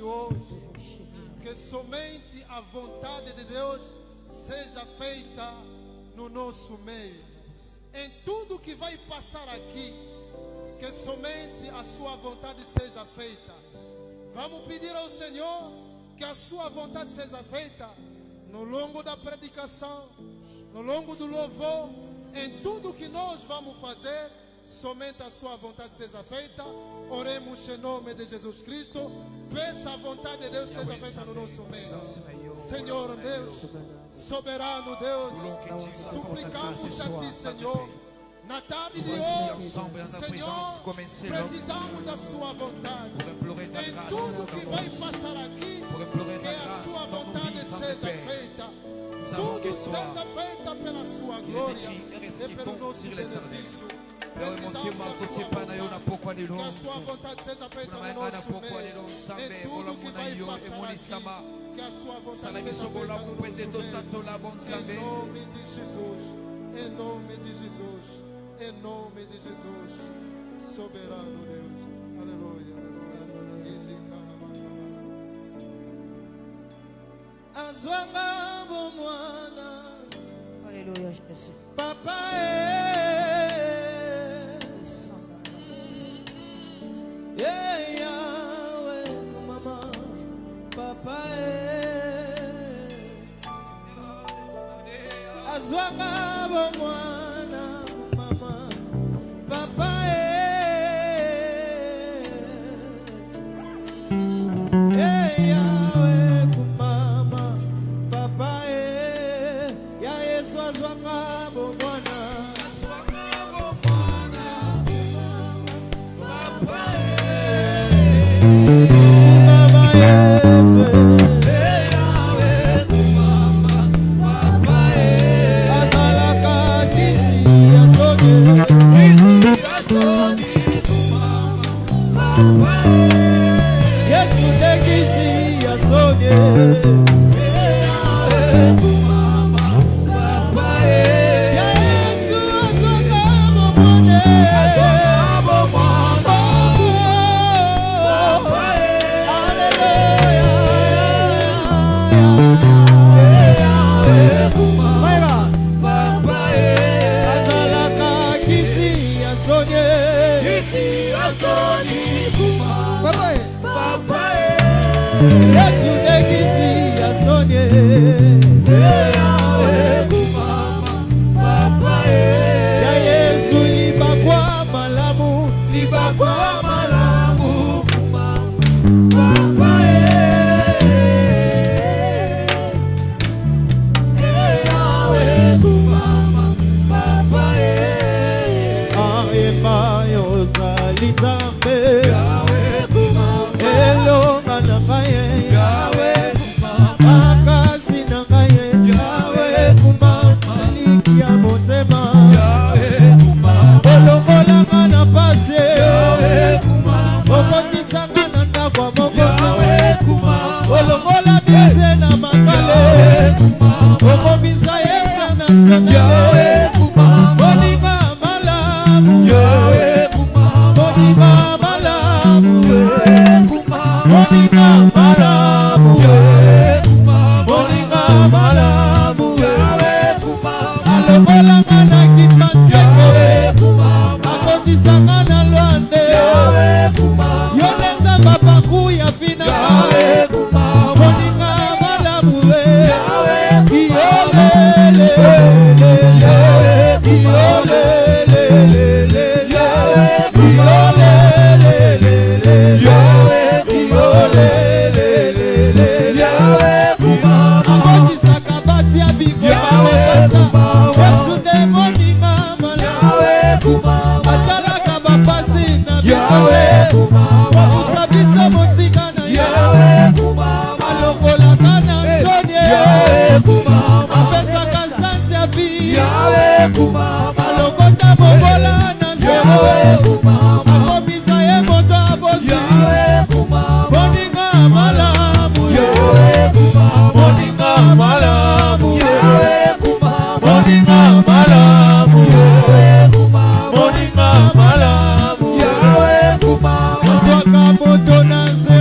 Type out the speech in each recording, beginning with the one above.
hoje, que somente a vontade de Deus seja feita no nosso meio. Em tudo que vai passar aqui, que somente a sua vontade seja feita. Vamos pedir ao Senhor que a sua vontade seja feita no longo da predicação, no longo do louvor, em tudo que nós vamos fazer, somente a sua vontade seja feita. Oremos em nome de Jesus Cristo. Peça a vontade de Deus seja feita no nosso meio. Senhor Deus, soberano Deus, suplicamos a Ti, Senhor, na tarde de hoje, Senhor, precisamos da Sua vontade. Em tudo que vai passar aqui, que a Sua vontade seja feita. Tudo seja feita pela Sua glória e pelo nosso benefício. Precisamos da Sua vontade. Que a Sua vontade seja feita no nosso meio. Em tudo que vai passar aqui, que a Sua vontade seja feita no nosso meio. Em nome de Jesus. Em nome de Jesus. Em nome de Jesus, soberano Deus. Aleluia, aleluia. Azwanga mwana. Aleluia, Jesus. Papa Yahweh, mama. Papa Azwanga mwana.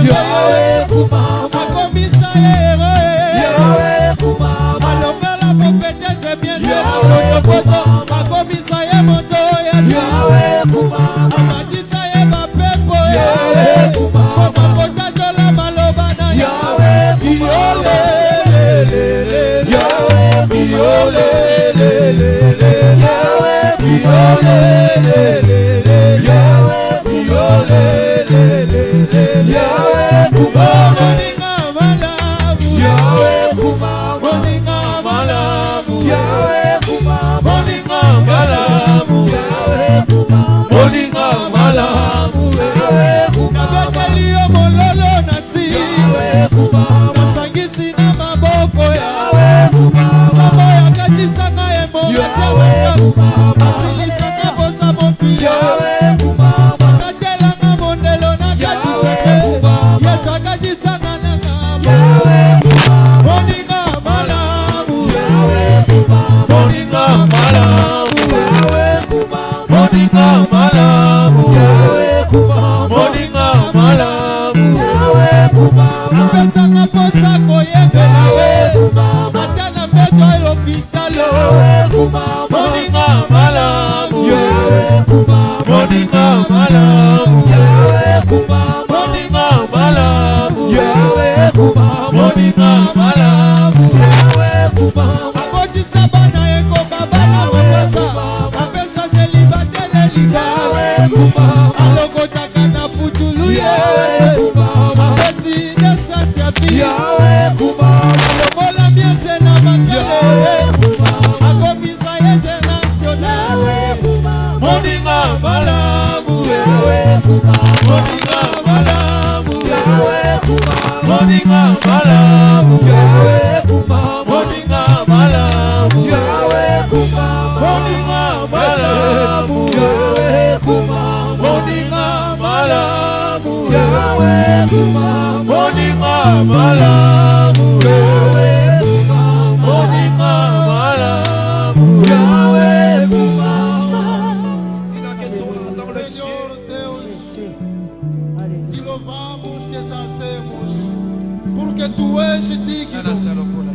Yahweh, moninga malamu yawe kumama apesa ngaposa koyembela we atana mbeto l'hôpital yawe kumama moninga malamu yawe kumama moninga malamu yawe kumama moninga malamu yawe kumama moninga malamu yawe kumama akotisa bana eko babana mapesa apesa célibataire libawe alokotaka na putulu ye apesi desasi ya pili alokola mieze na bakale akobisa ye international moninga malamu moninga malamu moninga malamu moninga malamu moninga malamu moninga malamu moninga malamu moninga malamu Senhor Deus, Aleluia. te louvamos, te exaltemos, porque tu és digno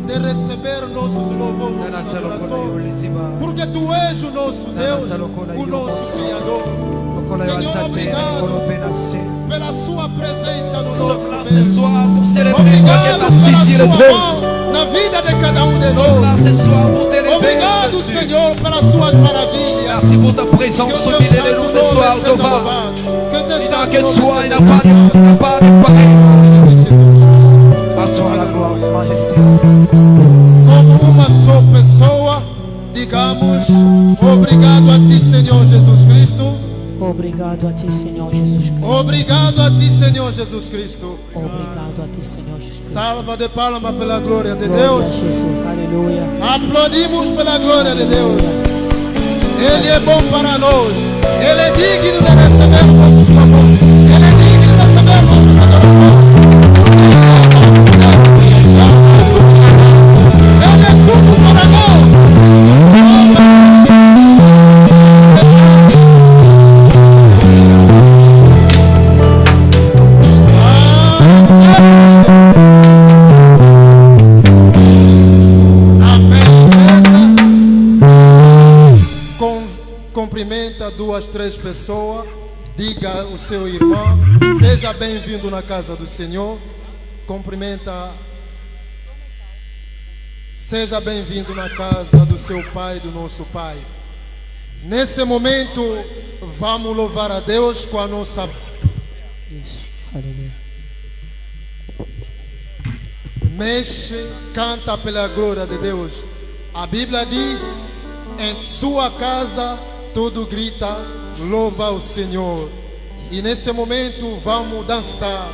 de receber nossos louvores, nossa adoração, porque tu és o nosso Deus, o nosso Criador. Senhor, obrigado pela sua presença no nosso Sommes là ce meio. soir pour célébrer toi qui Obrigado es pela assis sur le sua trône. mão na vida de cada um de Nous sommes là nós. ce soir pour t'élever, Obrigado, Jésus. Senhor, pelas suas maravilhas. Merci pour ta Que présence o au teu milieu de santo nous ce nome soir, seja Jehovah. louvado. Que esse Il n'a santo que nome toi, il seja n'a pas de pareil. Assois la gloire, majesté. Como uma só pessoa, digamos obrigado a ti, Senhor Jesus Cristo. Obrigado a ti, Senhor Jesus Cristo. Obrigado a ti, Senhor Jesus Cristo. Obrigado a ti, Senhor Jesus Cristo. Salva de palma pela glória de Glória a Deus. Jesus. Aleluia. Aplaudimos pela glória de Deus. Ele é bom para nós. Ele é digno de receber nossos favores. Ele é digno de receber nossos adorações. Ele é tudo para nós. Cumprimenta 2, 3 pessoas. Diga ao seu irmão: seja bem-vindo na casa do Senhor. Cumprimenta. Seja bem-vindo na casa do seu pai, do nosso pai. Nesse momento, vamos louvar a Deus com a nossa. Isso. Aleluia. Mexe, canta pela glória de Deus. A Bíblia diz: em sua casa tudo grita, louva o Senhor. E nesse momento vamos dançar,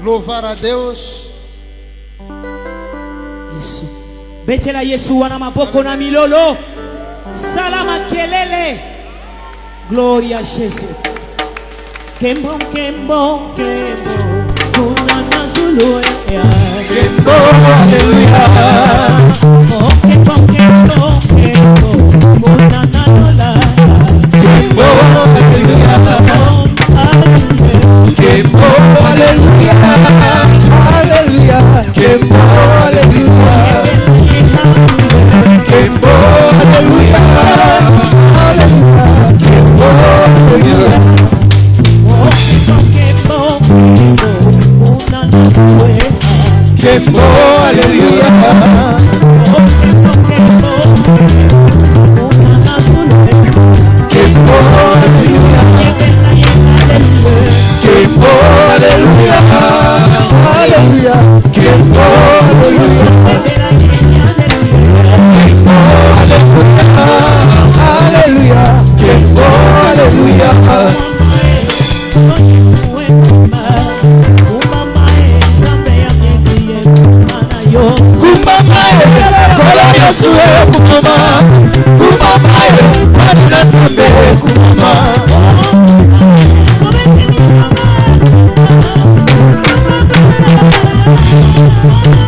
louvar a Deus. Isso. Betela Yesu wana maboko na milolo. Salama kelele. Glória a Jesus. Kembo, kembo, kembo. Kuna Zulu ya. Kembo, aleluya. Oh, kembo, kembo, kembo. Kuna Nola. Kembo, aleluya. Kembo, aleluya. Aleluya. Kembo, aleluya. Kembo, aleluya. Aleluya. Kembo, aleluya. Oh, kembo, kembo. Kuna Zulu ya. Kembo, aleluya. Oh, kembo, kembo. Kuna Zulu ya. Kembo, aleluya. Kembo, aleluya. Aleluya. Kembo, aleluya. Kembo, aleluya. Aleluya. Kembo, aleluya. Kumamae, kola Yosue kumama. Kumamae, manina tambe kumama. Thank you.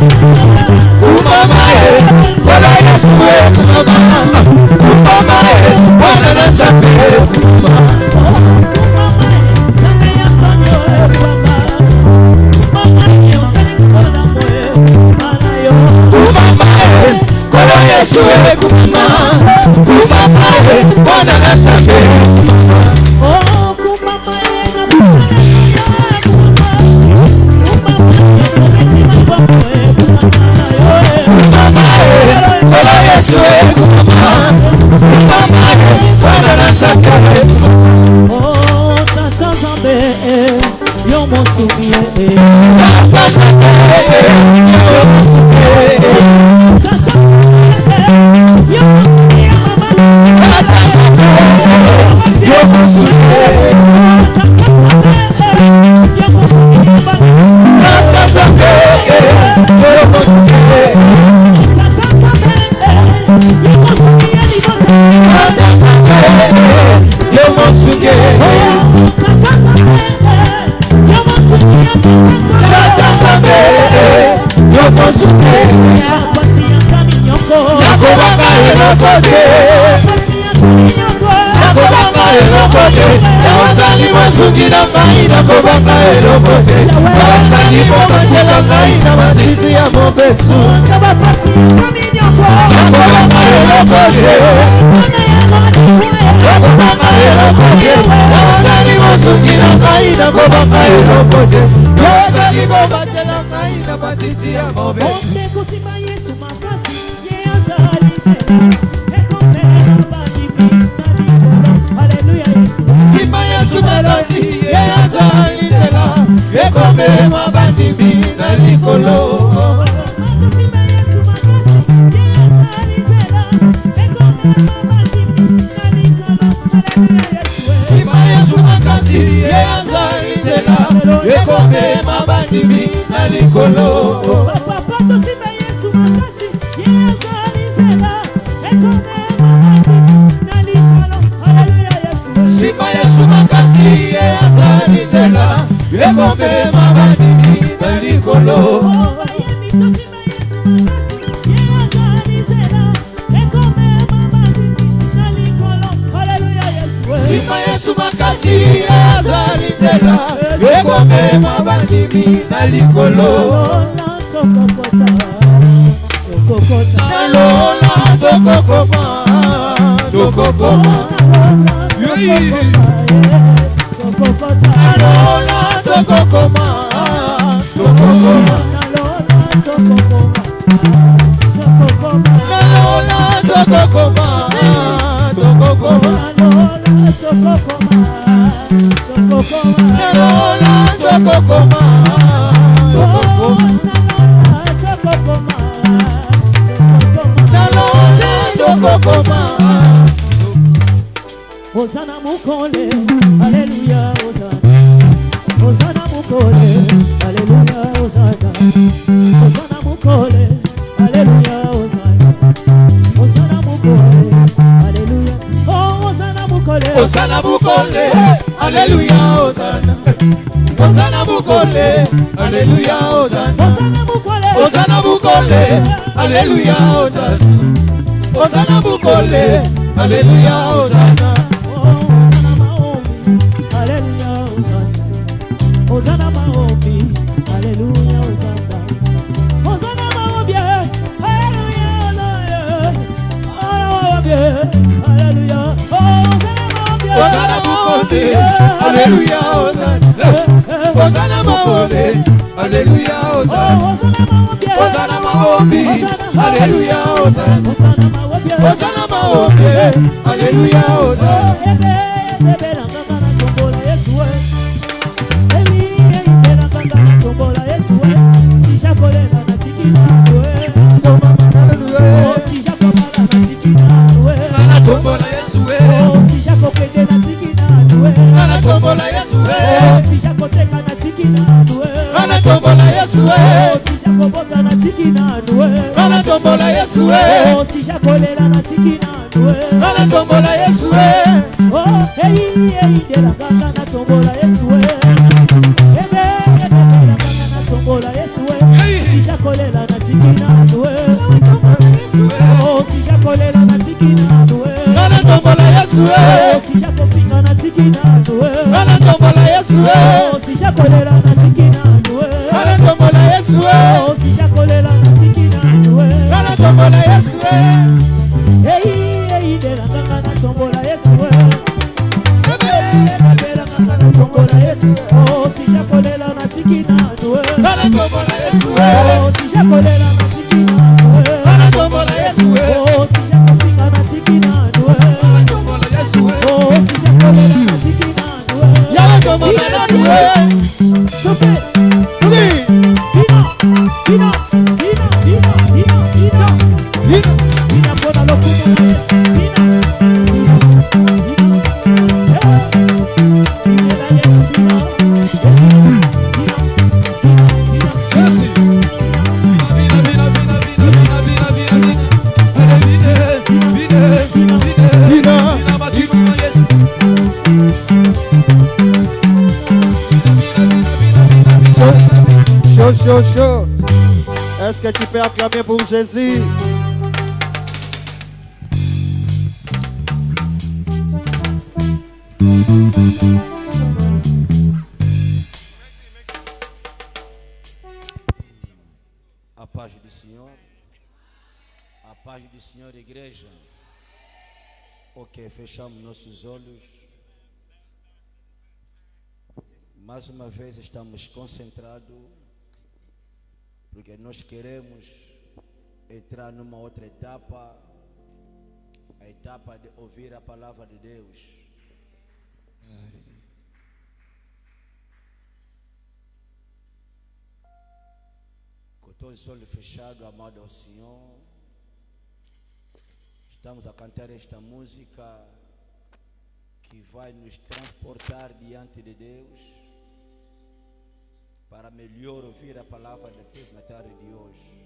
yo mosungi Hosanna mukole, Alléluia, Hosanna. Hosanna mukole, Alléluia, Hosanna. Hosanna mukole, Alléluia, Hosanna. Hosanna mukole, Alléluia. Oh, Hosanna mukole, Hosanna mukole, Alléluia, Hosanna. Hosanna mukole, Alléluia, Hosanna. Hosanna mukole, Alléluia, Hosanna. Hosanna mukole, Alléluia, Hosanna. Hosanna maombi, Alléluia, Hosanna. Hosanna maombi, Alléluia, Alléluia. Hosanna mukole, Alléluia, Hosanna. Hosanna maombi, Alléluia, Hosanna. Hosanna maombi, Alléluia, Hosanna. Hosanna maombi, Alléluia, Hosanna. Chaud. Est-ce que tu peux acclamer pour Jésus? A paz do Senhor. A paz do Senhor, igreja. Ok, fechamos nossos olhos. Mais uma vez estamos concentrados, porque nós queremos entrar numa outra etapa, a etapa de ouvir a palavra de Deus. Com todos os olhos fechados, amado ao Senhor, estamos a cantar esta música que vai nos transportar diante de Deus, para melhor ouvir a palavra de Deus na tarde de hoje.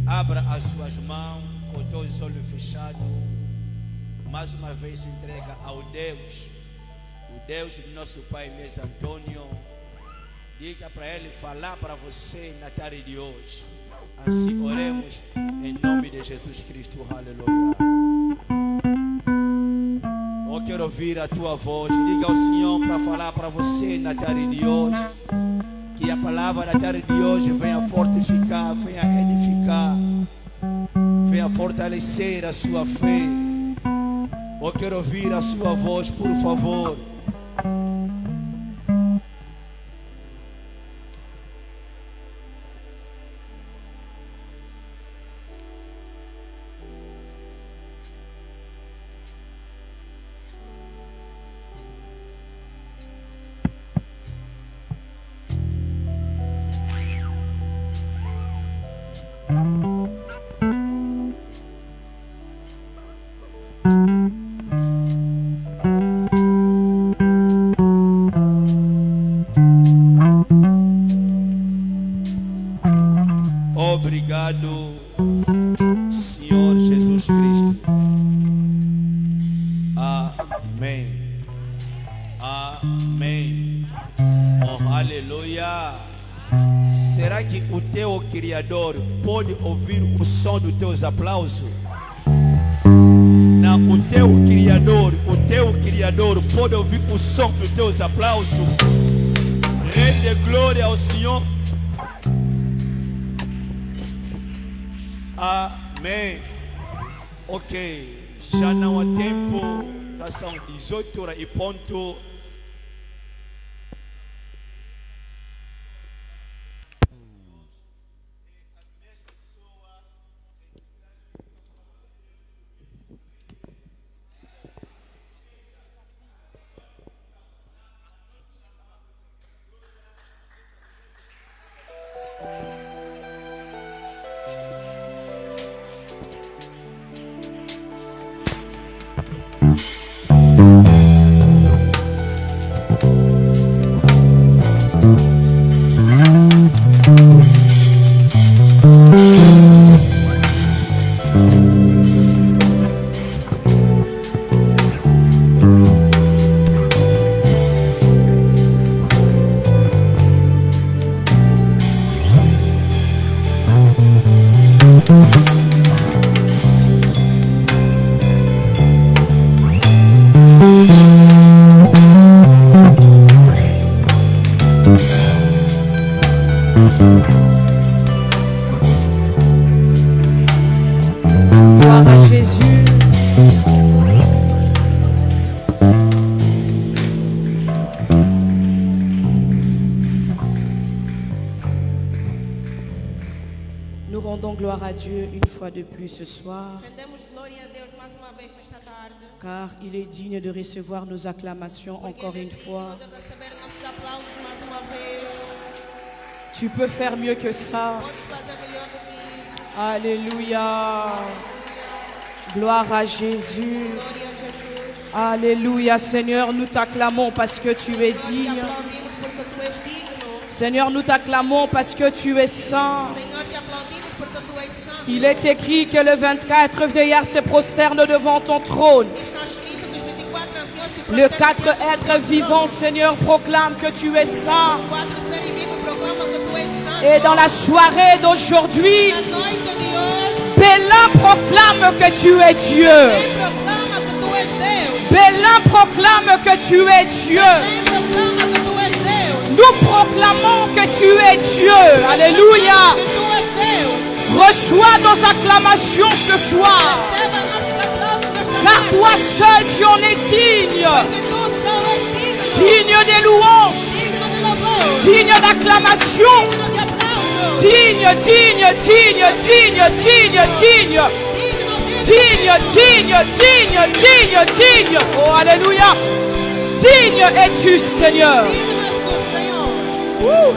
Abra as suas mãos com todos os olhos fechados. Mais uma vez se entrega ao Deus, o Deus do nosso Pai Mestre Antônio. Diga para Ele falar para você na tarde de hoje. Assim oremos em nome de Jesus Cristo. Aleluia. Eu quero ouvir a tua voz. Diga ao Senhor para falar para você na tarde de hoje. Que a palavra da tarde de hoje venha fortificar, venha edificar, venha fortalecer a sua fé. Eu quero ouvir a sua voz, por favor. Obrigado, Senhor Jesus Cristo. Amém. Amém. Oh, aleluia. Será que o teu Criador pode ouvir o som dos teus aplausos? Não, o teu Criador pode ouvir o som dos teus aplausos. Rende glória ao Senhor. Amém. Ok, já não há tempo, já são 18 horas e ponto. Gloire à Jésus. Nous rendons gloire à Dieu une fois de plus ce soir, Rendemos glória a Deus mais uma vez nesta tarde. car il est digne de recevoir nos acclamations Porque encore Ele é une digno fois. de receber nossos aplausos mais uma vez. Tu peux faire mieux que ça. Podes fazer melhor do que isso. Alléluia. Gloire à Jésus. Glória a Jesus. Alléluia. Seigneur, nous t'acclamons parce que tu es Nós te digne. aplaudimos porque tu és digno. Seigneur, nous t'acclamons parce que tu es saint. Senhor, te aplaudimos porque tu és santo. Il est écrit que le 24 vieillards se prosternent devant ton trône. Está escrito que os 24 anciãos se Les prosternam quatre diante do êtres teu vivants, trono. Seigneur, proclament que tu es saint. Os 4 seres vivos proclamam que tu és santo. Et dans la soirée d'aujourd'hui, Na noite de hoje, Bélin proclame que tu es Dieu. quem proclama que tu és Deus. Bélin proclame que tu es Dieu. Quem proclama que tu és Deus. Nous proclamons que tu es Dieu. Alléluia. Que tu és Deus. Reçois nos acclamations ce soir. Receba nossos aplausos nesta Car noite. toi seul tu en es digne. Que tu só és digno. Digne des louanges. Digno de louvor. Digne d'acclamation. Digno de aplauso. Digne, digne, digne, digne, digne, digne. Digne, digne, digne, digne, digne. Oh, alléluia. Digne es-tu, Seigneur. Digno és tu, Senhor.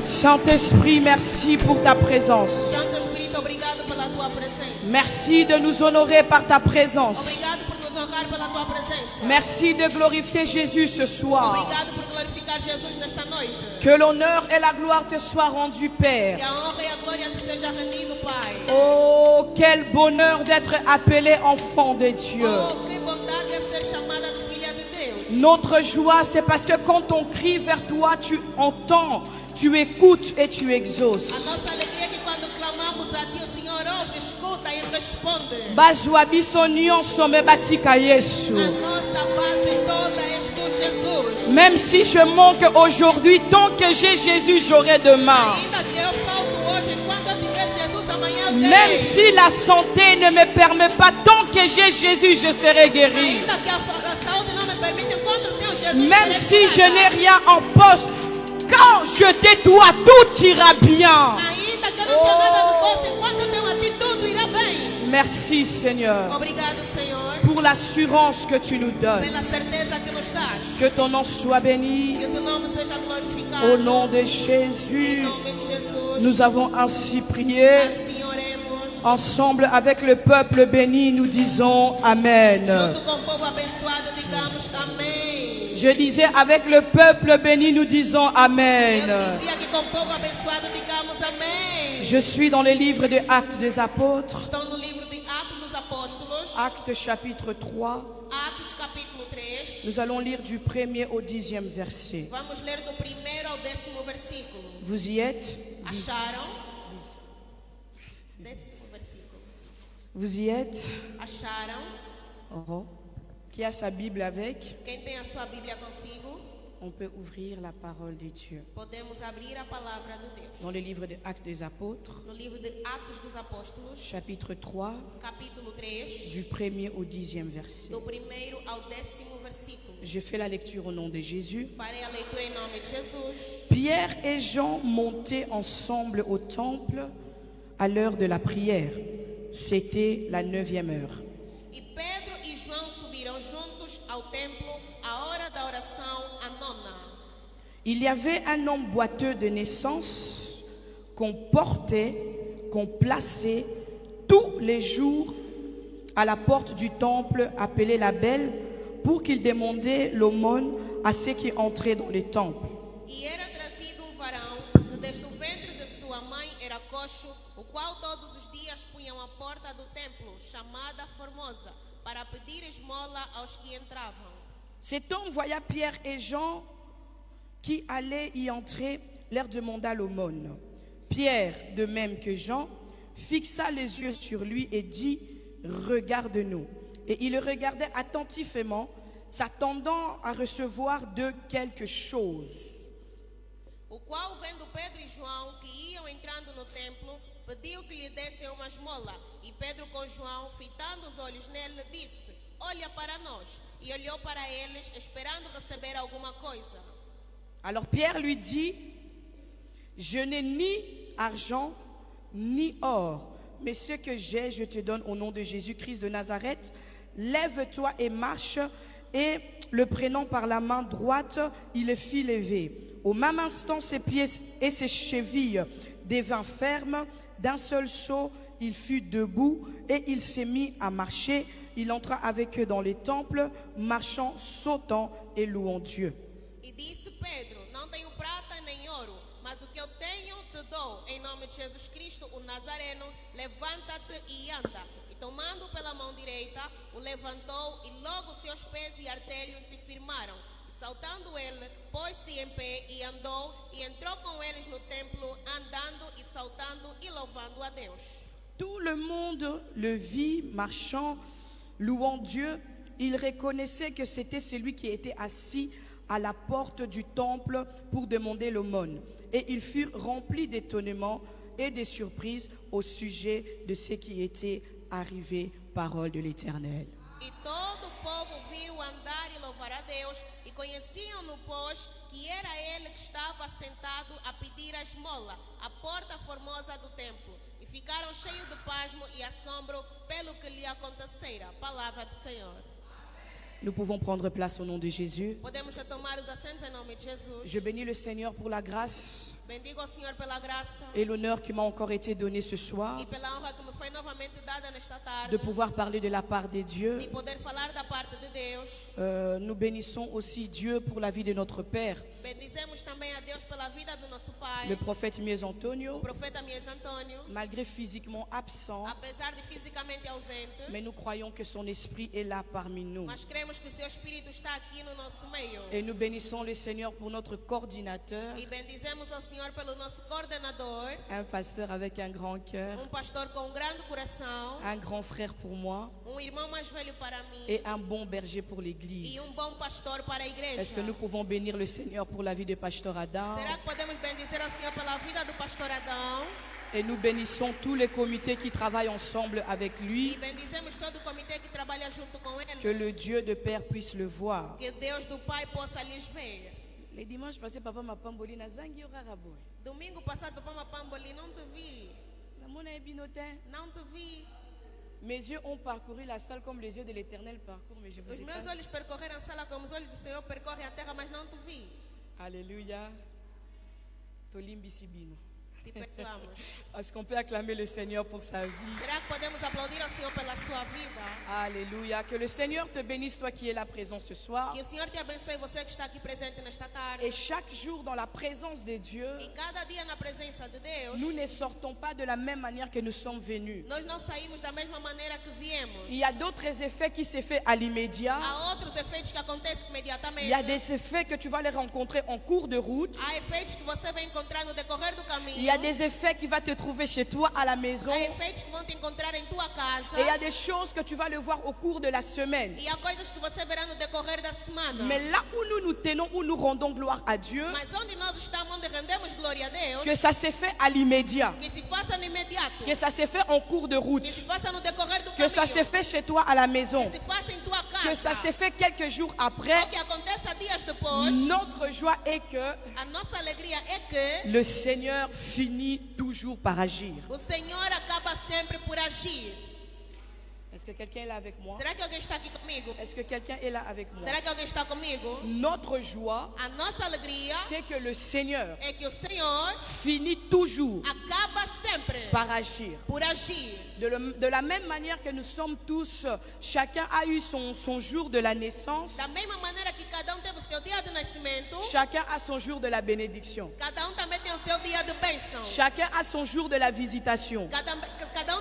Saint-Esprit, merci pour ta présence. Santo Espírito, obrigado pela tua presença. Merci de nous honorer par ta présence. Obrigado por nos honrar pela tua presença. Merci de glorifier Jésus ce soir. Obrigado por glorificar Jesus nesta noite. Que l'honneur et la gloire te soient rendus, Père. Que a honra e a glória te seja rendido, Pai. Oh, quel bonheur d'être appelé enfant de Dieu. Oh, que bondade é ser chamada de filha de Deus. Notre joie, c'est parce que quand on crie vers toi, tu entends, tu écoutes et tu exauces. A nossa alegria é que quando clamamos a Ti, o Senhor ouve, escuta e responde. Bazwa biso nyonso me batika Yesu. A nossa base toda és Tu, Jesus. Même si je manque aujourd'hui, tant que j'ai Jésus, j'aurai demain. Ainda que eu falto hoje, quando eu tiver Jesus, amanhã eu Même tenho. si la santé ne me permet pas, tant que j'ai Jésus, je serai guéri. Ainda que a saúde não me permite, enquanto eu tenho Jesus, Même serei si je curada. n'ai rien en poste, quand je t'ai toi, tout ira bien. Ainda que eu não tenho nada no bolso, enquanto eu tenho a Ti, tudo irá bem. Merci Seigneur Obrigado, Senhor, pour l'assurance que tu nous donnes. pela certeza que nos dás. Que ton nom soit béni. Que o Teu nome seja glorificado. Au nom de Em Jésus, nome de Jesus. nous avons ainsi prié. Assim oremos. Ensemble avec le peuple béni, nous disons Amen. Junto com o povo abençoado, digamos amém. Je disais avec le peuple béni, nous disons Eu Amen. dizia que com o povo abençoado, digamos amém. Je suis dans le livre des Actes des Apôtres, Estou no livro de Atos dos Apóstolos. Actes chapitre 3. Atos capítulo 3. Nous allons lire du 1er au 10e verset. Vamos ler do 1º ao 10º versículo. Vous y êtes? Acharam? 10º versículo. Vous y êtes? Acharam? Oh. Qui a sa Bible avec? Quem tem a sua Bíblia consigo, On peut ouvrir la parole de Dieu. podemos abrir a palavra de Deus. Dans le livre des Actes des Apôtres, No livro de Atos dos Apóstolos, chapitre 3, capítulo 3, du 1er au 10e verset. do 1º ao 10º versículo. Je fais la lecture au nom de Jésus. Farei a leitura em nome de Jesus. Pierre et Jean montaient ensemble au temple à l'heure de la prière. C'était la 9e heure. E Pedro e João subiram juntos ao templo à hora da oração, a nona. Il y avait un homme boiteux de naissance qu'on portait, qu'on plaçait tous les jours à la porte du temple appelé la Belle pour qu'il demandait l'aumône à ceux qui entraient dans le temple. E era trazido varão que desde o ventre de sua mãe era coxo, o qual todos os dias punham à porta do templo, chamada Formosa, para pedir esmola aos que entravam. Cet homme voya Pierre et Jean qui allaient y entrer, leur demanda l'aumône. Pierre, de même que Jean, fixa les yeux sur lui et dit « Regarde-nous ». Et il le regardait attentivement, s'attendant à recevoir d'eux quelque chose. o qual, vendo Pedro e João que iam entrando no templo, pediu que lhe dessem uma esmola. E Pedro, com João, fitando os olhos nele, disse: olha para nós. E olhou para eles, esperando receber alguma coisa. Alors Pierre lui dit, je n'ai ni argent ni or, mais ce que j'ai, je te donne au nom de Jésus-Christ de Nazareth. Lève-toi et marche. Et le prenant par la main droite, il le fit lever. Au même instant, ses pieds et ses chevilles devinrent fermes. D'un seul saut, il fut debout et il s'est mis à marcher. Il entra avec eux dans les temples, marchant, sautant et louant Dieu. E disse Pedro: não tenho prata nem ouro, mas o que eu tenho te dou. Em nome de Jesus Cristo, o Nazareno, levanta-te e anda. E tomando pela mão direita, o levantou, e logo seus pés e artelhos se firmaram. E saltando ele, pôs-se em pé e andou, e entrou com eles no templo, andando e saltando e louvando a Deus. Tout le monde le vit marchant, louant Dieu. Il reconnaissait que c'était celui qui était assis à la porte du temple pour demander l'aumône. Et ils furent remplis d'étonnement et de surprise au sujet de ce qui était arrivé, parole de l'Éternel. E todo o povo viu andar e louvar a Deus, e conheciam-no, pois, que era ele que estava sentado a pedir a esmola, à porta formosa do templo. E ficaram cheios de pasmo e assombro pelo que lhe acontecera. Palavra do Senhor. Nous pouvons prendre place au nom de Jésus. Podemos retomar os assentos em nome de Jesus. Je bénis le Seigneur pour la grâce Bendigo ao Senhor pela graça et l'honneur qui m'a encore été donné ce soir e pela honra que me foi novamente dada nesta tarde, de pouvoir parler de la part de Dieu. de poder falar da parte de Deus. Nous bénissons aussi Dieu pour la vie de notre Père, Bendizemos também a Deus pela vida do nosso Pai, le prophète Mies o Antonio, profeta Mies Antônio. malgré physiquement absent, Apesar de fisicamente ausente, mais nous croyons que son esprit est là parmi nous. mas cremos que o seu Espírito está aqui no nosso meio. Et nous bénissons le Seigneur pour notre coordinateur, E bendizemos ao Senhor pelo nosso coordenador, un pasteur avec un grand cœur, pastor com grande coração, un grand frère pour moi irmão mais velho para mim et un bon berger pour e l'Église. bom pastor para a igreja. Est-ce que nous pouvons bénir le Seigneur pour la vie de Pasteur Adam? Será que podemos bendizer ao Senhor pela vida do pastor Adão? Et nous bénissons tous les comités qui travaillent ensemble avec E lui. bendizemos todo o comitê que trabalha junto com ele. Que le Dieu de Père puisse le voir. Que Deus do Pai possa lhes ver. Les dimanches passés, papa m'a pamboli na zangi raraboy. Domingo passado, Papai Mapamboli, não te vi. Namona ebinotin. Não te vi. Mes yeux ont parcouru la salle comme les yeux de l'Éternel parcourent, mais je vous Os ai meus pas. olhos percorreram a sala como os olhos do Senhor percorrem a terra, mas não te vi. Alléluia. Tolimbi sibino. Te perdoamos. Est-ce qu'on peut acclamer le Seigneur pour sa vie? Será que podemos aplaudir ao Senhor pela sua vida? Alléluia. Que le Seigneur te bénisse, toi qui es là présent ce soir. Que o Senhor te abençoe, você que está aqui presente nesta tarde. Et chaque jour dans la présence de Dieu, E cada dia na presença de Deus, nous ne sortons pas de la même manière que nous sommes venus. nós não saímos da mesma maneira que viemos. Il y a d'autres effets qui se font à l'immédiat. Há outros efeitos que acontecem imediatamente. Il y a des effets que tu vas les rencontrer en cours de route. Há efeitos que você vai encontrar no decorrer do caminho. Il y a des effets qui vont te trouver chez toi à la maison. Há efeitos que vão te encontrar em tua casa. Et il y a des choses que tu vas le voir au cours de la semaine. E há coisas que você verá no decorrer da semana. Mais là où nous nous tenons, où nous rendons gloire à Dieu, Mas onde nós estamos, onde rendemos glória a Deus, que ça se fait à l'immédiat, que se faça no imediato. que ça se fait en cours de route, Que se faça no decorrer do que ça se caminho. fait chez toi à la maison, Que se faça em tua casa. que ça se fait quelques jours après. O que aconteça dias depois. Notre joie est que A nossa alegria é que le Seigneur finit toujours par agir. o Senhor acaba sempre por agir. Est-ce que quelqu'un est là avec moi? Será que alguém está aqui comigo? Est-ce que quelqu'un est là avec moi? Será que alguém está comigo? Notre joie, A nossa alegria c'est que le Seigneur é que o Senhor finit toujours acaba sempre par agir. por agir. De la même manière que nous sommes tous, chacun a eu son jour de la naissance, Da mesma maneira que cada teve o seu dia de nascimento, chacun a son jour de la bénédiction, cada também tem o seu dia de bênção. chacun a son jour de la visitation. Cada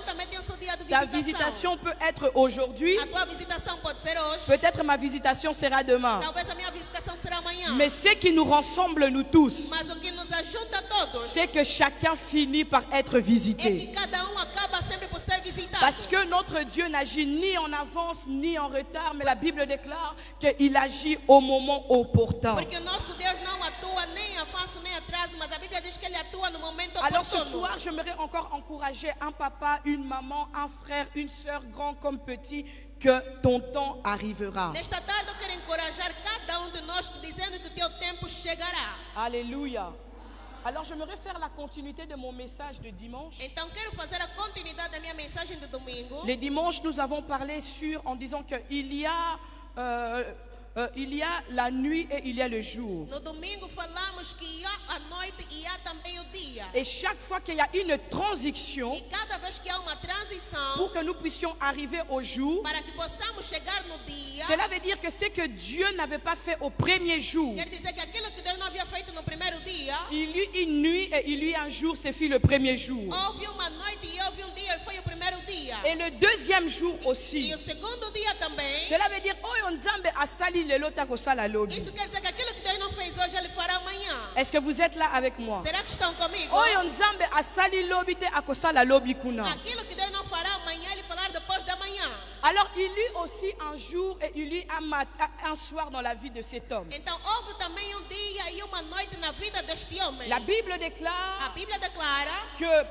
também tem o seu dia de Ta visitação. visitation peut être aujourd'hui, A tua visitação pode ser hoje. peut-être ma visitation sera demain. Talvez a minha visitação será amanhã. Mais ce qui nous rassemble nous tous, Mas o que nos ajunta a todos c'est que chacun finit par être é que visité. cada acaba sempre por ser visitado. Parce que notre Dieu n'agit ni en avance ni en retard, mais la Bible déclare qu'il agit au moment opportun. Porque o nosso Deus não atua nem em avanço nem atraso, mas Alors ce oportuno. soir, j'aimerais encore encourager un papa, une maman, un frère, une soeur, grand comme petit, que ton temps arrivera. Nesta tarde eu quero encorajar cada de nós dizendo que o teu tempo chegará. Alléluia. Alors j'aimerais faire la continuité de mon message de dimanche. Então quero fazer a continuidade da minha mensagem de domingo. Les dimanches, nous avons parlé en disant qu'il y a la nuit et il y a le jour. No domingo falamos que há a noite e há também o dia. Et chaque fois qu'il y a une transition, E cada vez que há uma transição, pour que nous puissions arriver au jour, para que possamos chegar no dia, cela veut dire que ce que Dieu n'avait pas fait au premier jour, quer dizer que aquilo que Deus não havia feito no primeiro dia, il y eut une nuit et il y eut un jour, ce fut le premier jour. houve uma noite e houve dia, e foi o primeiro dia. Et le deuxième jour aussi. E o segundo dia também. Cela veut dire, oh, Nzambe a sali lelo tako sala lobi. Isso quer dizer que aquilo que Deus não fez hoje, Ele fará amanhã. Est-ce que vous êtes là avec moi? Será que estão comigo? Oh, Nzambe a sali lobi te akosala lobi kuna. Aquilo que Deus não fará amanhã, Ele fará depois da manhã. Alors, il y eut aussi un jour et il y eut un soir dans la vie de cet homme. Então houve também dia e uma noite na vida deste homem. La Bible A déclare Bíblia declara que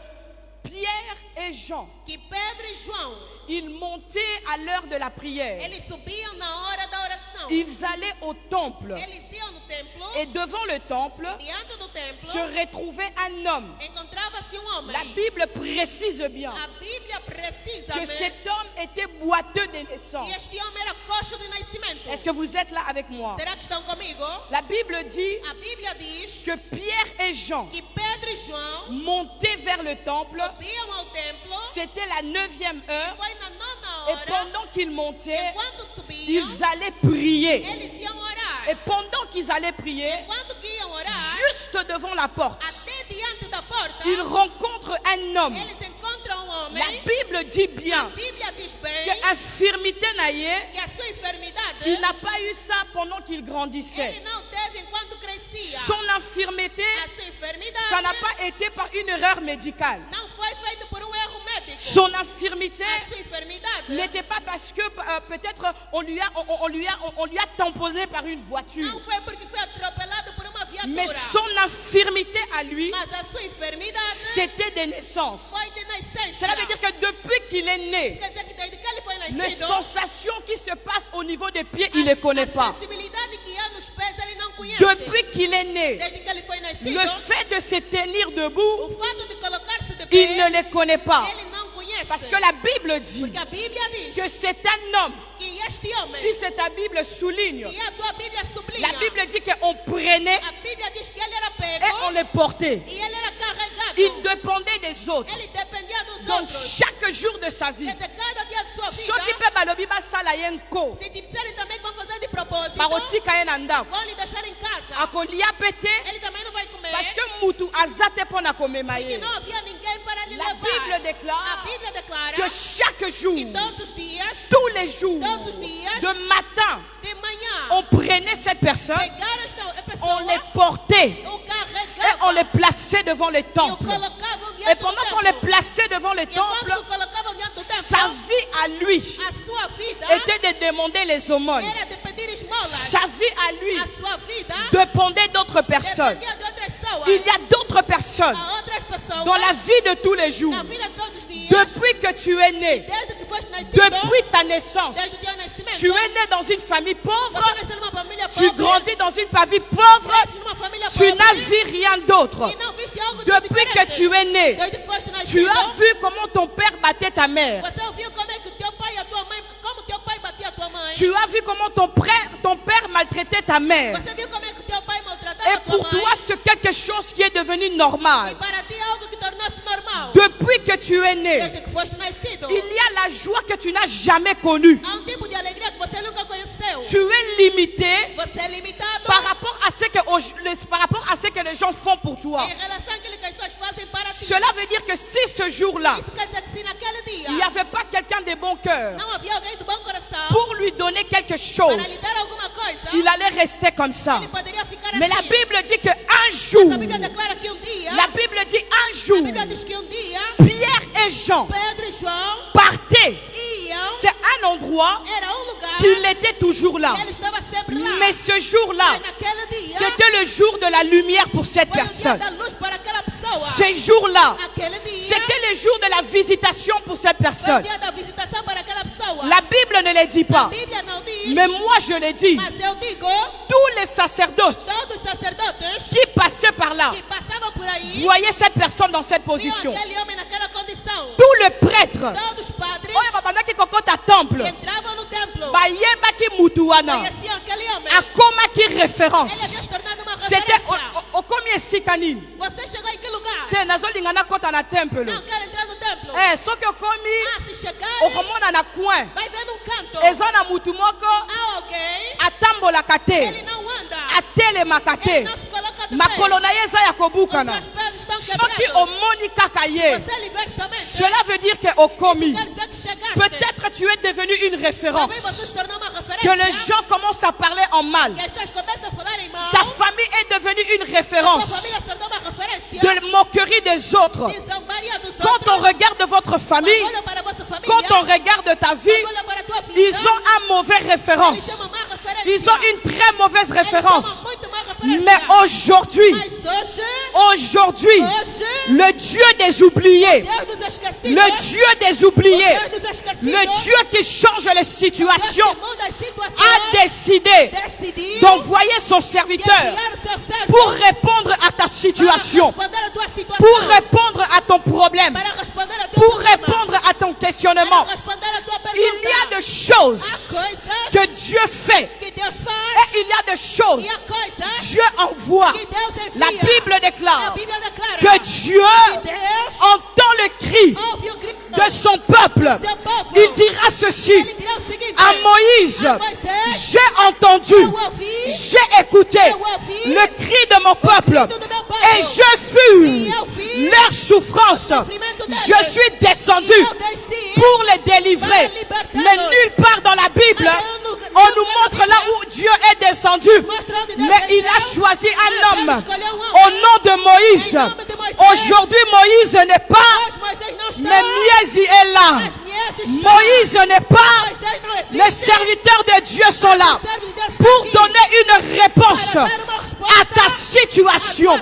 Pierre et Jean, que Pedro e João, ils montaient à l'heure de la prière. eles subiam na hora da oração. Ils allaient au temple. Eles iam no templo. Et devant le temple Diante do templo, se retrouvait un homme. encontrava-se homem. La Bible précise bien A Bíblia precisa que cet homme était boiteux de naissance. que este homem era coxo de nascimento. Est-ce que vous êtes là avec moi? Será que estão comigo? La Bible dit A Bíblia diz que Pierre et Jean que Pedro e João montaient vers le temple. subiam ao templo. C'était la 9e heure. Foi na nona Et hora. pendant qu'ils montaient, Enquanto subiam, ils allaient prier. eles iam orar. Et pendant qu'ils allaient prier, Enquanto que iam orar, juste devant la porte, até diante da porta, ils rencontrent un homme. eles encontram homem. La Bible dit A bien Bíblia diz bem que infirmité naïe, que a sua enfermidade il n'a pas eu ça pendant qu'il grandissait. ele não teve enquanto crescia. Son infirmité, A sua enfermidade ça n'a pas été par une erreur médicale. não foi feito por erro médico. Son infirmité A sua enfermidade n'était pas parce que peut-être on lui a tamponné par une voiture. não foi porque foi atropelado por uma viatura. Mais son infirmité à lui, Mas a sua enfermidade c'était des naissances. foi de nascença. Cela veut dire que depuis qu'il est né, Quer dizer que desde que ele foi les nascido, sensations qui se passent au niveau des pieds, il ne les connaît a pas. sensibilidade que há nos pés ele não conhece. Depuis qu'il est né, Desde que ele foi nascido, le fait de se tenir o debout, fato de colocar-se de il pé, ne les connaît pas. ele não conhece. Parce que la Bible dit Porque a Bíblia diz que c'est un homme. que este homem, Si c'est ta Bible souligne, se a tua Bíblia sublinha, la Bible dit qu'on prenait a Bíblia diz que ele era et pego on les portait. e ele era carregado. Il dépendait des autres. Ele dependia dos Donc outros. chaque jour de sa vie, Quer dizer, cada dia de sua vida, ceux qui peuvent balobi basala ye nko, se disserem também que vão fazer de propósito, bakotika ye na ndako, vão lhe deixar em casa. akolia pete, Ele também não vai comer. parce que mutu aza te mpo na komema Porque ye. não havia ninguém para lhe La levar. Bible A déclare Bíblia declara que chaque jour, que todos os dias, tous les jours, todos os dias, de matin, de manhã, on prenait cette personne, pegaram esta on pessoa, les portait o et carregavam on les plaçait devant le e o temple. colocavam Et diante do pendant qu'on les templo. plaçait devant le E enquanto temple, o colocavam diante do templo, sa vie à lui a sua vida était de demander les aumônes. era de pedir esmolas. Sa vie à lui A sua vida dépendait d'autres personnes. dependia de outras pessoas. Il y a d'autres personnes A outras pessoas dans la vie de tous les jours. na vida de todos os dias, Depuis que tu es né, desde que foste nascido, depuis ta naissance, desde o teu nascimento, tu es né dans une famille pauvre, você nasceu numa família tu pobre, grandis dans une famille pauvre, cresces numa família tu pobre, n'as vu rien d'autre. e não viste algo de Depuis que diferente. tu es né, Desde que foste tu nascido, as vu comment ton père battait ta mère. você ouviu como é que o teu pai e a tua mãe, como teu pai batia a tua mãe. Tu as vu comment ton père maltraitait ta mère. Você viu como é que o teu pai maltratava Et a tua pour mãe. toi, c'est quelque chose qui est devenu E normal. para ti é algo que tornou-se normal. Depuis que tu es né, Desde que foste nascido, il y a la joie que tu n'as jamais connue. há tipo de alegria que você nunca conheceu. Tu es limité Você é limitado par rapport à ce que les gens font pour toi. em relação àquilo que as pessoas fazem para ti. Cela veut dire que si ce jour-là, Isso quer dizer que se naquele dia il n'y avait pas quelqu'un de bon cœur não havia alguém de bom coração pour lui donner quelque chose, para lhe dar alguma coisa, il allait rester comme ça. ele poderia ficar Mais la assim. Bible dit qu'un A jour, Bíblia declara que dia, la Bible dit un a jour, Bíblia diz que dia, Pierre et Jean Pedro e João partaient. iam, C'est un endroit era lugar qu'il était toujours là. que ele estava sempre lá. Mais ce jour-là, Mas naquele dia, c'était le jour de la lumière pour cette foi o dia personne. da luz para aquela pessoa. pessoa. Ce jour-là, Aquele dia c'était le jour de la visitation pour cette foi o personne. dia da visitação para aquela pessoa. La Bible ne le dit A pas, Bíblia não diz, mais moi je le dis. mas eu digo, Tous les sacerdotes todos os sacerdotes qui passaient par là que passavam por aí voyaient cette personne dans cette viam position. aquele homem naquela condição. Tous les prêtres, Todos os padres oyo babandaki kokota temple, que entravam no templo bayebaki mutu wana, conheciam aquele homem. akomaki Ele havia référence. se tornado uma C'était referência. okomi esika nini? Você chegou em que lugar? Te nazolinga nakota na temple. Não quero entrar no templo. Soki okomi Se chegares, okomona na coin, vai ver num canto. eza na mutu moko Há alguém, atambolaka ele te, não anda. atelemaka Ele te, não se coloca de makolo pé. na ye eza ya Os kobukana. seus pés estão Soki quebrados. omoni kaka ye, Você lhe vê somente. cela veut dire que okomi. Quer dizer que chegaste. Peut-être tu es devenu une référence. Talvez você se tornou uma referência. Que les gens commencent à parler en mal. Que as pessoas começam a falar em mal. Ta famille est devenue une Tua référence família se tornou uma referência. de moquerie des autres. De zombaria dos Quand on outros. regarde votre famille, Olha para a vossa família. quand on regarde ta vie, Olha para a tua vida. ils ont un mauvais Eles référence. têm uma má referência. Ils ont une très mauvaise Eles têm référence. uma muito má referência. Mais aujourd'hui, Mas aujourd'hui, hoje, le Dieu des oubliés, Deus dos esquecidos, le Dieu des oubliés, Deus dos esquecidos, le Dieu qui change les situations, Deus que muda as situações, a décidé decidiu d'envoyer son de serviteur enviar o seu servo pour répondre à ta para situation, responder a tua situação, pour répondre à ton problème, para responder a tua pour problema, répondre à ton questionnement. para responder a tua pergunta. Il y a des choses Há coisas que Dieu fait que Deus faz et il y a des choses e há coisas que Dieu envoie. que Deus envia. La Bible A déclare Bíblia declara que Dieu que Deus entend le cri ouve o grito de son peuple. seu povo. Il dira ceci Ele dirá o seguinte: à Moïse: a Moisés, j'ai entendu, eu ouvi j'ai écouté le cri de mon peuple et je fus leur souffrance. Je suis descendu pour les délivrer. Mais nulle part dans la Bible, on nous montre là où Dieu est descendu. Mais il a choisi un homme au nom de Moïse. Aujourd'hui, Moïse n'est pas, Hoje Moisés não está, mais Miesi est là. mas Miesi está. Moïse n'est pas, Moisés não existe. les serviteurs de Dieu sont là Servo de Deus está pour aqui donner une réponse para dar uma resposta à ta situation.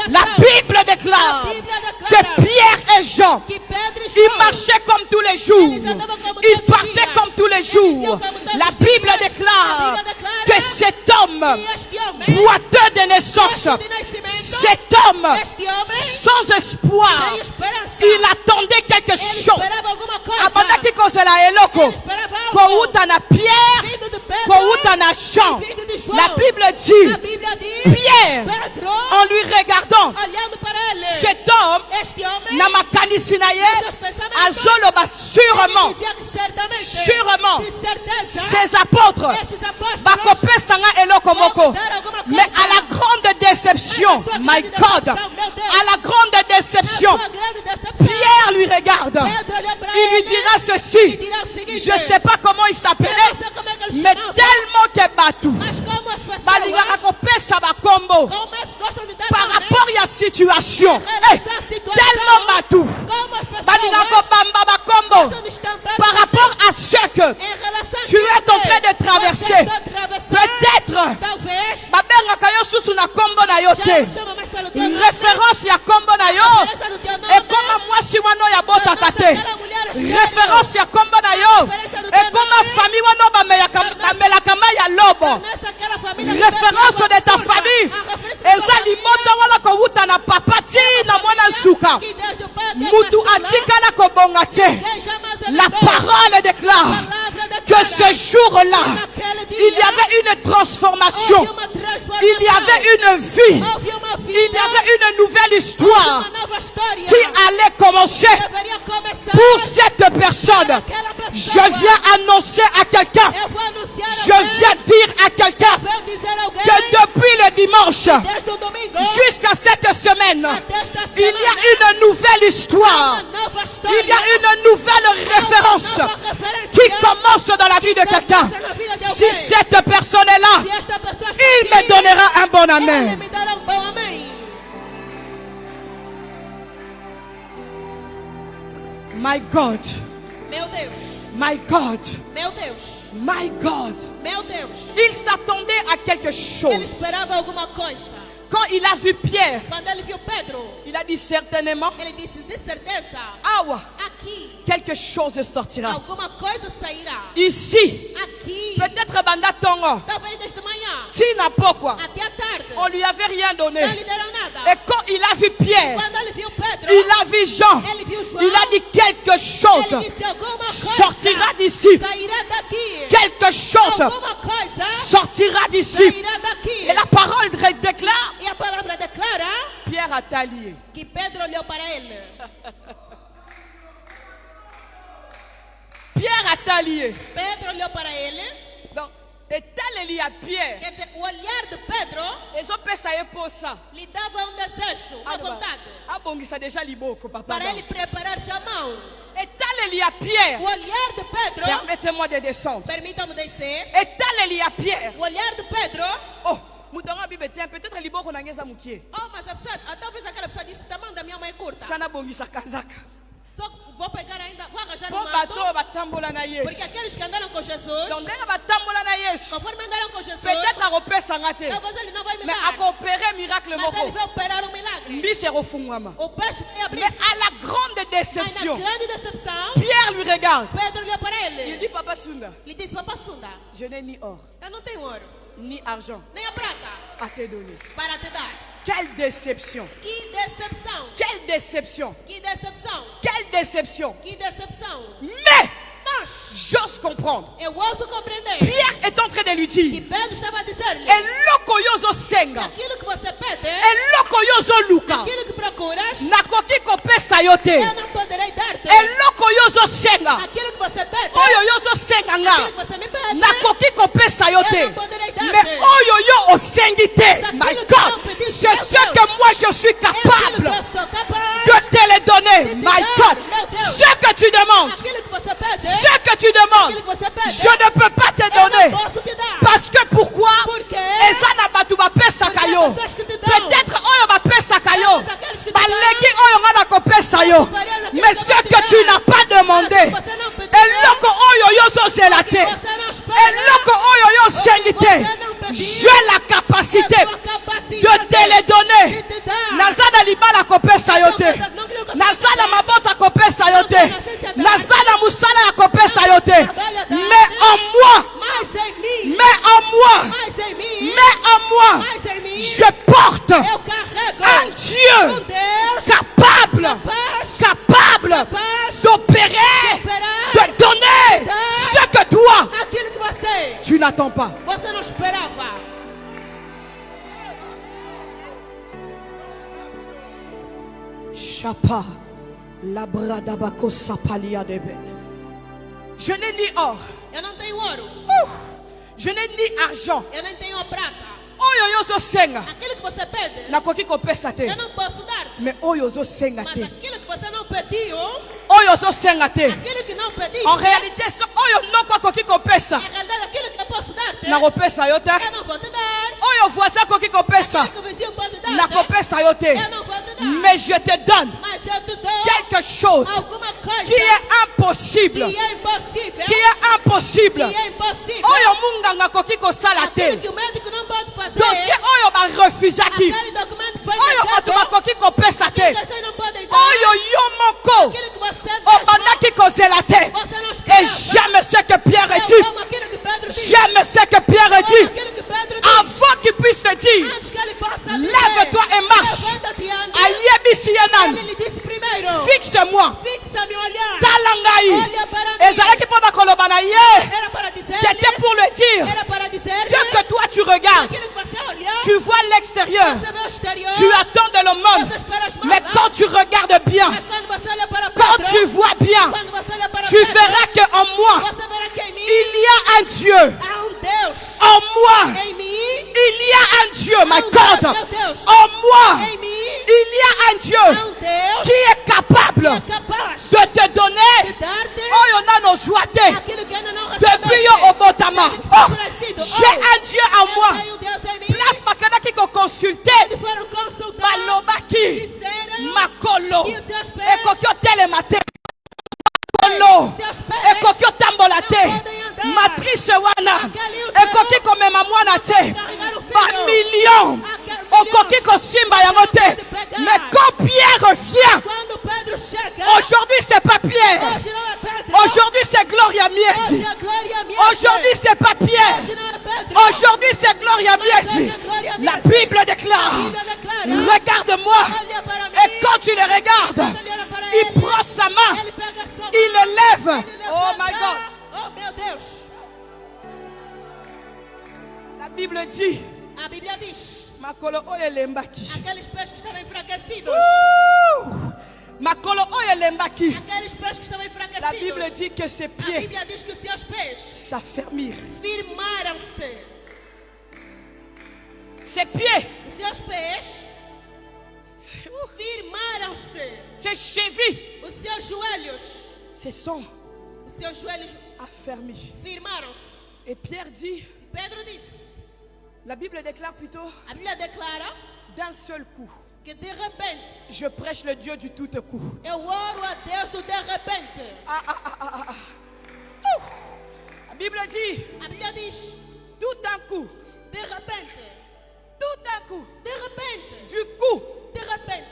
La Bible déclare A Bíblia declara que Pierre et Jean, que Pedro e ils João, marchaient comme tous les jours. eles andavam como Ils todos os partaient dias. comme tous les Eles jours. iam como todos La os Bible dias. déclare A Bíblia declara que cet homme, que este homem, boiteux de naissance, de nascimento, cet homme, este homem, sans espoir, sem esperança, il attendait quelque ele chose. esperava alguma coisa. Abandaki kozela eloko, Ele esperava algo. kouta na Pierre, Vindo de Pedro, kouta na Jean. vindo de João. La Bible A dit, Bíblia diz, Pierre, Pedro, en lui regardant, olhando para ele, cet homme, este homem, na makanisi na ye, seus pensamentos, azoloba sûrement, ele dizia que certamente, sûrement, de certeza, ses apôtres, esses apóstolos bakopesanga eloko moko. vão dar alguma coisa. Mais à la grande déception, my God, à la grande déception, Na sua grande decepção, Pierre lui regarde. Pedro olhou para Il lui ele dira e ceci. dirá o seguinte: Je ne sais pas comment il s'appelait, eu não sei como é que ele mais chamava, tellement que batu. mas como as pessoas Balingaka kopesa bakombo gostam de dar par nome, rapport à la situation. em relação Eh, à situação, tellement batu. como as pessoas Balingaka bamba bakombo gostam de estampar par rapport à ce que em relação a tu es en train de traverser. Peut-être talvez babengaka yo susu na kombo na yo já te. não chama mais pelo teu Une nome, référence ya kombo na yo. referência do teu nome, ekoma mwasi wana oyo abotaka te. Référence ya kombo na yo ekoma famille wana bamelaka mai ya lobo. nessa aquela família Référence de ta famille eza libota wana kowuta na papa ti na mwana nsuka. que Deus do Pai tem Mutu para ensinar, atikala kobonga te. quem jamais La evitou, parole déclare que ce jour-là naquele dia, il y avait une transformation, houve uma transformação, il y avait une vie, houve uma vida, il y avait une nouvelle histoire uma nova história qui allait commencer deveria começar pour cette personne. aquela pessoa. Je viens annoncer à quelqu'un, Eu vou anunciar a je alguém, viens dire à quelqu'un vou dizer a alguém, que depuis le dimanche desde o domingo jusqu'à cette semaine, até esta il y semana, a une nouvelle histoire, uma nova história, il y a une nouvelle référence uma nova referência qui commence dans la vie de quelqu'un. Si cette personne est là, Se esta pessoa está il me aqui, donnera un bon ele amen. me dará bom amém. My God, Meu Deus, my God, meu Deus, my God. meu Deus. Il s'attendait à quelque Ele chose. esperava alguma coisa. Quand il a vu Pierre, Quando ele viu Pedro, il a dit certainement, ele disse: de certeza, Awa, aqui quelque chose sortira. alguma coisa sairá. Ici, Aqui, peut-être Banda Tongo, talvez desde manhã Tina Pokwa, até a tarde, on lui avait rien donné. não lhe deram nada. Et quand il a vu Pierre, Quando ele viu Pedro, il a vu Jean, ele viu João, il a dit quelque chose ele disse: alguma coisa sortira d'ici. sairá daqui. Quelque chose Alguma coisa sortira d'ici. sairá daqui. Et la parole déclare, E a palavra declara Pierre a taillé. que Pedro olhou para ele. Pierre a taillé. Pedro olhou para ele. Donc, et tal à Pierre. Quer dizer, o olhar de Pedro Et so pesa ye posa. lhe dava um desejo, uma vontade, Abongisa déjà liboko papa. para ele preparar já a mão. Et tal à Pierre. O olhar de Pedro, Permettez-moi de descendre. permitam-me descer. Et tal à Pierre. O olhar de Pedro, Oh, mutonga bibe tiens peut-être liboko na ngeza mukie. oh, mas a pessoa, talvez aquela pessoa disse: o tamanho da minha mão é curta. Chana bongisa kazaka. Só vou pegar ainda, vou arranjar Po um manto. bato batambola na Porque Yesu. aqueles que andaram com Jesus, Donc ndenga batambola na Yesu. conforme andaram com Jesus, Peut-être akopesa ngate. talvez ele não vai me Mais dar. akopérer miracle Mas ele moko. vai operar um milagre. Mbisi erofungwama. O peixe vai abrir. Mais à la grande Mas na déception, grande decepção, Pierre lui regarde. Pedro olhou para Il ele. dit Papa Sunda, Ele disse: Papa Sunda, je n'ai ni or, eu não tenho ouro, ni argent nem a prata à te donner. para te dar. Quelle déception! Que decepção! Quelle déception! Que decepção! Quelle déception! Que decepção! Mais Mas j'ose comprendre. eu ouso compreender Pierre est en train de lui que dire Pedro estava a dizer-lhe: Eloko yozo senga, aquilo que você pede, eloko yozo luka, aquilo que procuras, nakoki kopesa yo te. eu não poderei dar-te. Eloko yozo senga, Aquilo que você pede, oyo yozo senga nga, aquilo que você me pede, nakoki kopesa yo te. eu não poderei dar-te. Mais oyo yo osengi te. My God, c'est ce que moi je suis Aquilo capable que eu sou capaz de te le donner. My God, ce que tu demandes, aquilo que você pede, ce que tu demandes, aquilo que você pede, je ne peux pas te eu donner. não posso te dar. Parce que pourquoi? Porque Eza na batu bapesa kayo. Peut-être oyo bapesa kayo. Baleki oyo nga na kopesa yo. Mais ce que tu n'as pas demandé, eloko oyo yo zozela te, eloko oyo yo sengi te, j'ai la capacité de te le donner. Naza na libala kopesa yo te, naza na mabota kopesa yo te, naza na musala ya kopesa yo te. Mais en moi, mais em mim, mais en moi, mais em mim, mais en moi, mais em mim, je porte eu carrego un Dieu Deus capable, capable d'opérer, de donner ce que toi, aquilo que você tu n'attends pas. não esperava. Chapa, la brada bako sapalia debe. Je n'ai ni or, Eu não tenho ouro, je n'ai ni argent. eu nem tenho a prata. Oyo yozo senga, Aquilo que você pede, nakoki kopesa te. eu não posso dar. Mais oyo zo senga Mas te. aquilo que você não pediu, Oyo zo senga te. aquilo que não pediste, En réalité, so oyo noko akoki kopesa. na realidade aquilo que eu posso dar-te, Na kopesa yo te. eu não vou te dar. Oyo voisin akoki kopesa. Aquilo que o vizinho pode Na dar-te, kopesa yo te. eu não vou te dar. Mais je te donne Mas eu te dou quelque chose alguma coisa qui est impossible. que é impossível. Qui est impossible. Que é impossível. Oyo munganga akoki kosala Aquilo te. que o médico não pode fazer. Dossier oyo ba refusaki. Aquele documento que foi Oyo negado. bato bakoki kopesa te. Aquilo que vocês não podem dar. Oyo yo moko Aquilo que você obandaki kozela te. Você não Et esperava. j'aime ce que Pierre Eu dit. amo aquilo que Pedro disse. J'aime ce que Pierre Eu amo dit. aquilo que Pedro disse. Avant qu'il puisse te dire, Antes que ele possa dizer, lève-toi et marche. levanta-te e anda. Ayebisi yenan. Ele lhe disse primeiro, Fixe-moi. fixa meu olhar. Talangai. Olha para mim. Ezalaki mpona koloba na ye. Era para dizer, C'était pour le dire. era para dizer, Ce que toi tu regardes, aquilo que você olhar, tu vois l'extérieur. você vê o exterior, Tu attends de le monde. você espera as Mais mãos, quand tu regardes bien, mas quando você olha para quand Pedro, tu vois bien, quando você olha para tu Pedro, verras qu'en moi, você verá que em mim il y a un Dieu. há Deus. En moi, Em mim, il y a un Dieu, my Deus, God. meu Deus. En moi, Em mim, il y a un há Dieu Deus qui est capable que é capaz de te donner. de dar-te Oh, y en a nos joies. aquilo que ainda não recebeste. Depuis yo obotama. Oh, j'ai un Dieu en Eu moi. tenho Deus em mim. Place makana qui ko consulter. Eles foram consultar, Balobaki. disseram Makolo. que os seus pés, Et kokyo telemate. Makolo. seus Et pés kokyo tambola te. não podem andar. Matrice wana. Aquele Et kokyo komema mwana te. carregar o filho. Par million. Aquele okoki kosimba yango te. Mais quand Pierre revient, Quando Pedro chega, aujourd'hui c'est pas Pierre. hoje não é Pedro. Aujourd'hui c'est Gloria Miesi. Hoje é Glória Miesi. Aujourd'hui c'est pas Pierre. Hoje não é Pedro. Aujourd'hui c'est Gloria Miesi. La Bible déclare, regarde-moi. Olha para mim. Et quand tu le regardes, Olha para il ele. prend sa main, Ele pega a sua il mão, le lève. ele Oh levanta. my God. Oh meu Deus. La Bible dit, A Bíblia diz: makolo oyo elembaki. aqueles peixes que estavam enfraquecidos, Makolo oyo elembaki. aqueles peixes que estavam La enfraquecidos, Bible dit que ses a pieds Bíblia diz que os seus pés s'affermirent. firmaram-se. Ses pieds, Os seus pés firmaram-se. ses chevilles Os seus joelhos, se sont os seus joelhos affermis. firmaram-se. Et Pierre dit, Pedro disse, la Bible déclare plutôt, a Bíblia declara d'un seul coup, que de repente, je prêche le Dieu du tout coup. eu oro a Deus do de repente. La Bible dit, A Bíblia diz, tout un coup, de repente, tout un coup, de repente, du coup, de repente.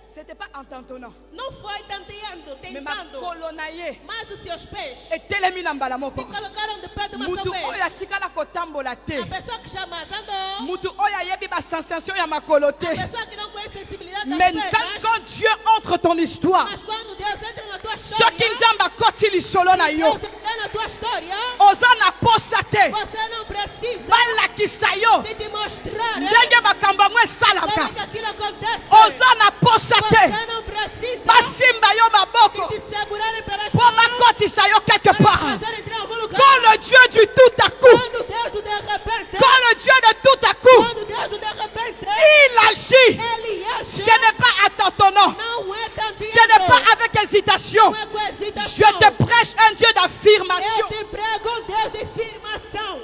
c'était pas en tentonnant, Não foi tanteando, mais tentando, makolonaye mas os seus pés etelemi na mbala se moko. colocaram de pé de uma só Mutu vez. oyo atikala kotambola te. A pessoa que jamais andou, Mutu oyo ayebi basensation ya makolo te. a pessoa que não conhece a sensibilidade das Maintenant, pernas, quand Dieu entre ton histoire, mas quando Deus entra na tua soki história, nzambe akoti lisolo na yo, Deus entra na tua história, oza na posa te, você não precisa balakisa yo de te mostrar ndenge makambo yango esalaka. como que aquilo acontece. Oza na posa te, Você não precisa basimba yo maboko de te segurarem pelas mpo mãos bakotisa yo quelque para part. fazer entrar em algum lugar. Quand le Dieu du tout à coup, Quando Deus do de repente, quand le Dieu de tout à coup, quando Deus do de repente, il agit, Ele age, ce n'est pas à tâtonnant, não é tanteando, ce n'est pas avec hésitation. não é com Je hesitação. te prêche un Dieu d'affirmation. Eu te prego um Deus de firmação.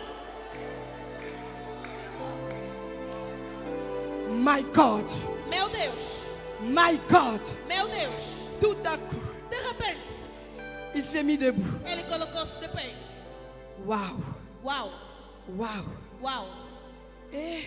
My God, Meu Deus, my God. meu Deus. Tout à coup, De repente, il s'est mis debout. ele colocou-se de pé. Waouh, Uau, waouh. uau. Et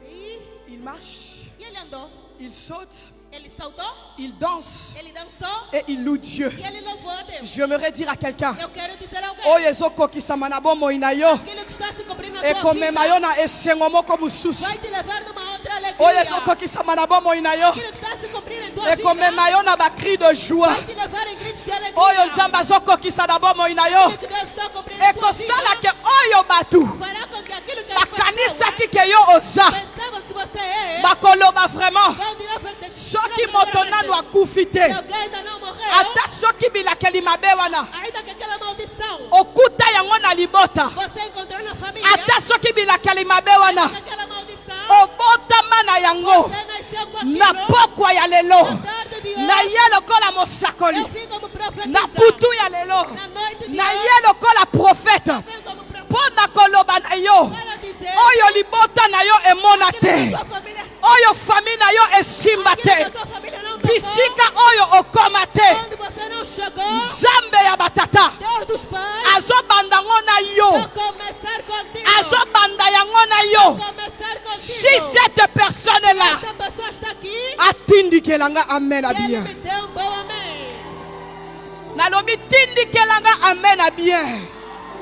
E il marche, ele andou, il saute, ele saltou, il danse ele dançou et il loue Dieu. e ele louvou a Deus. J'aimerais dire à quelqu'un, Eu quero dizer a alguém, oyo ezokokisa na bomoi na yo, aquilo que está se cumprindo na tua ekomema vida yo na esengo moko mosusu. vai te levar numa outra Oyo alegria. ezokokisa na bomoi na yo, Aquilo que está se cumprindo em tua vida ekomema yo na bakri de joie. vai te levar em gritos de alegria. Oyo nzambe azokokisa na bomoi na yo, Aquilo que Deus está cumprindo em tua vida ekosala ke oyo bato fará com que aquilo que as bakanisaki pessoas ke yo oza pensavam que você é, bakoloba vraiment vão dizer verdade. soki moto nano akufi te, Se alguém ainda não morreu, ata soki bilakeli mabe wana ainda que aquela maldição okuta yango na libota, você encontrou na família, ata soki bilakeli mabe wana que aquela maldição obotama na yango você nasceu com na aquilo. pokwa ya lelo, Na tarde de na hoje, ye lokola mosakoli, eu vim como profetizar. na putu ya lelo, Na noite de na hoje, ye lokola profete eu vim como profeta mpo na koloba na yo para dizer oyo libota na yo emona aquilo te, que tua família, oyo fami na yo esimba aquilo que te, a tua família não tocou, bisika oyo okoma te, quando você não chegou, nzambe ya batata Deus dos pais azobanda ngo na yo, vai começar contigo. azobanda yango na yo. Começar contigo. Si cette personne là Esta pessoa está aqui atindikelanga amen e ele bien, me deu um bom amém. nalobi tindikelanga amen bien.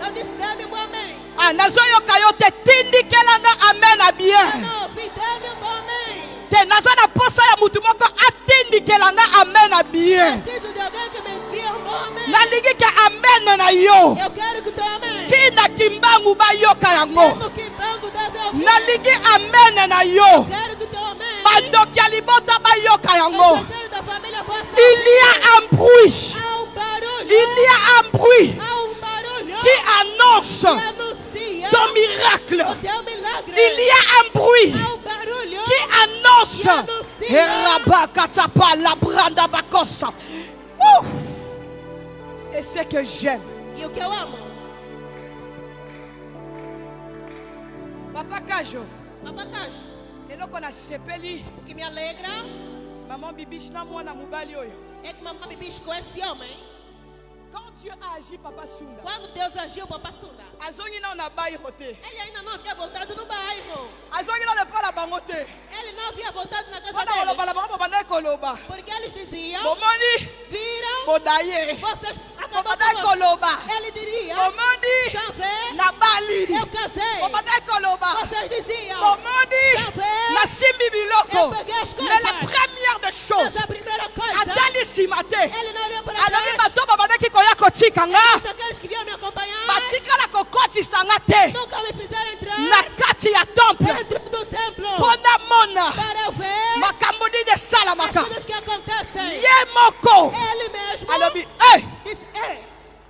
Eu disse, dê-me um bom amém. Nazoyoka yo te tindikelanga amen bien. Não ouvi, dê-me um bom amém. Te naza na posa ya mutu moko atindikelanga amen bien. Preciso de alguém que me envie um bom amém. Nalingi ke amen na yo Eu quero que teu amém. tina kimbangu bayoka yango, Mesmo que banco deve ouvir. nalingi amen na yo Quero que teu amém. bandoki ya libota bayoka yango. O parceiro da família possa Il y a un bruit, há um barulho. il y a un bruit Há um barulho qui annonce que anuncia ton miracle. o teu milagre. Il y a un bruit Há um barulho qui annonce annoncia. Erabakatapa, la branda bakosa. Ouh. Et ce que j'aime, e o que eu amo. Papa Kajo, Papacacho, eloko na sepeli, o que me alegra maman bibish na mwana mobali oyo. é que mamãe bibiche com esse homem. Quand Dieu a agi, Papa Sunda, Quando Deus agiu, Papa Sunda, azongi na na bayi rote, ele ainda não havia voltado no bairro. azongi na le pala bango te. Ele não havia vontade na casa Wana koloba na deles. bango banda koloba. Porque eles diziam, Bomoni viram, bodaye. vocês acabaram Bobanda com koloba. Ele diria, Bomoni está vendo? na bali. Eu casei. Bobanda koloba. Vocês diziam, Bomoni está vendo? na simbi biloko. Eu peguei as Mais la coisas. première des choses. Essa primeira coisa, Atali simate. ele não olhou para Alobi trás. bato babanda kikoya kotika nga. Disse aqueles que vinham me acompanhar, Batikala kokotisa nga te. nunca me fizeram entrar Na kati ya temple. dentro do templo. Pona mona. Para eu ver Makambo nini as esalamaka. coisas que acontecem. Ye moko. Ele mesmo Alobi, hey! disse,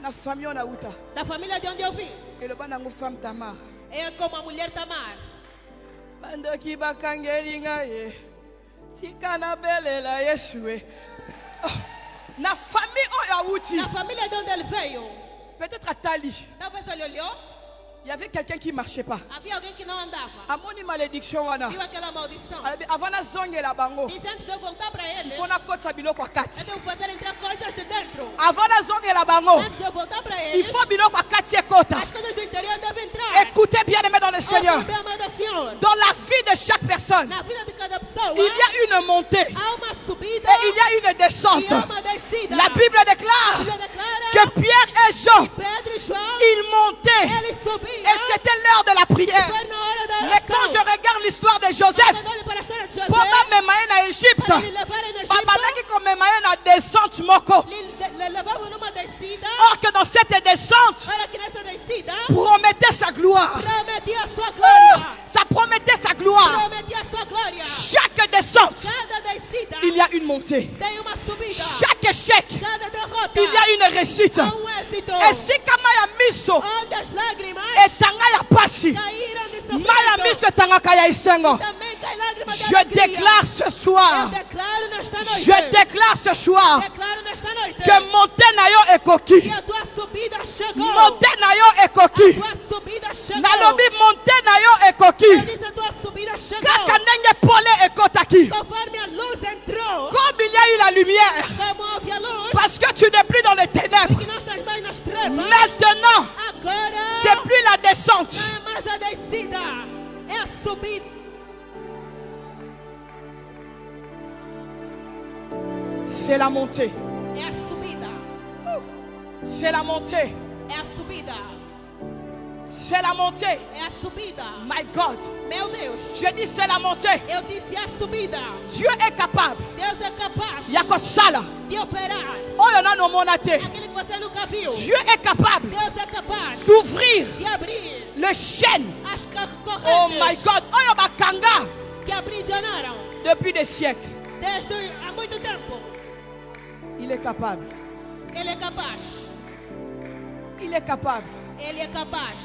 Na famille on a uta. da família de onde eu vim. Eloba nango femme Tamar. É como a mulher Tamar. Bandoki bakangeli nga ye. Tika na belela Yesu e. Oh, na famille on a uti. Na família de onde ele veio. Peut-être à Tali. Talvez ele olhou, Il y avait quelqu'un qui marchait pas. havia alguém que não andava. Amoni malédiction wana. Viu aquela maldição. Alobi avana zongela bango. Disse antes de eu voltar para eles, Fona kotsa biloko eu akati. devo fazer entrar coisas de dentro. Avana zongela bango. Antes de eu voltar para Il eles, faut biloko akati ekota. as coisas do interior devem entrar. Écoutez bien aimés dans le Seigneur. Ouça bem, amado Senhor. Dans la vie de chaque personne, Na vida de cada pessoa, il y a une montée et há uma subida il y a une descente. e há uma descida. La Bible A déclare Bíblia declara que Pierre et Jean, Pedro e João, ils montaient eles subiam. et c'était l'heure de la prière. Foi na hora da Mais quand je oração. regarde l'histoire de Joseph, Quando olho para a história de José, pendant mes mains en Égypte, para lhe levarem no Egito, babadaki comme mes mains en descente moko. lhe levavam numa descida. Or que dans cette descente, Ora que nessa descida, promettait sa gloire. prometia a sua glória. Ça promettait sa gloire. Prometia a sua glória. Chaque descente, Cada descida il y a une montée. tem uma subida. Chaque échec, Cada derrota il y a une réussite. há êxito. Et si kamaya miso, Onde as lágrimas etanga ya pasi, caíram de maya sofrimento, miso etangaka ya isengo. também cai lágrimas de Je alegria. déclare ce Eu soir, declaro nesta noite. je déclare ce soir Declaro nesta noite que montée na yo que ekoki. a tua subida chegou. Montée na yo A ekoki. tua subida chegou. Nalobi montée na yo Eu ekoki. disse a tua subida chegou. Kaka ndenge pole ekotaki. Conforme a luz entrou, Comme il y a eu la lumière, como houve a luz, parce que tu n'es plus dans les ténèbres. que não estás mais nas trevas. Maintenant, Agora c'est plus la descente. não é mais a descida, é a subida. C'est la montée. É a subida. C'est la montée. É a subida. C'est la montée. É a subida. My God. Meu Deus. Je dis c'est la montée. Eu disse a subida. Dieu est capable. Deus é capaz Yakosala. de operar Oyo na no monate. aquilo que você nunca viu. Dieu est capable Deus é capaz d'ouvrir de abrir les chaînes. as Oh my correntes God. Oyo bakanga que aprisionaram depuis des siècles. desde há muito tempo. Il est capable. Ele é capaz. Il est capable. Ele é capaz.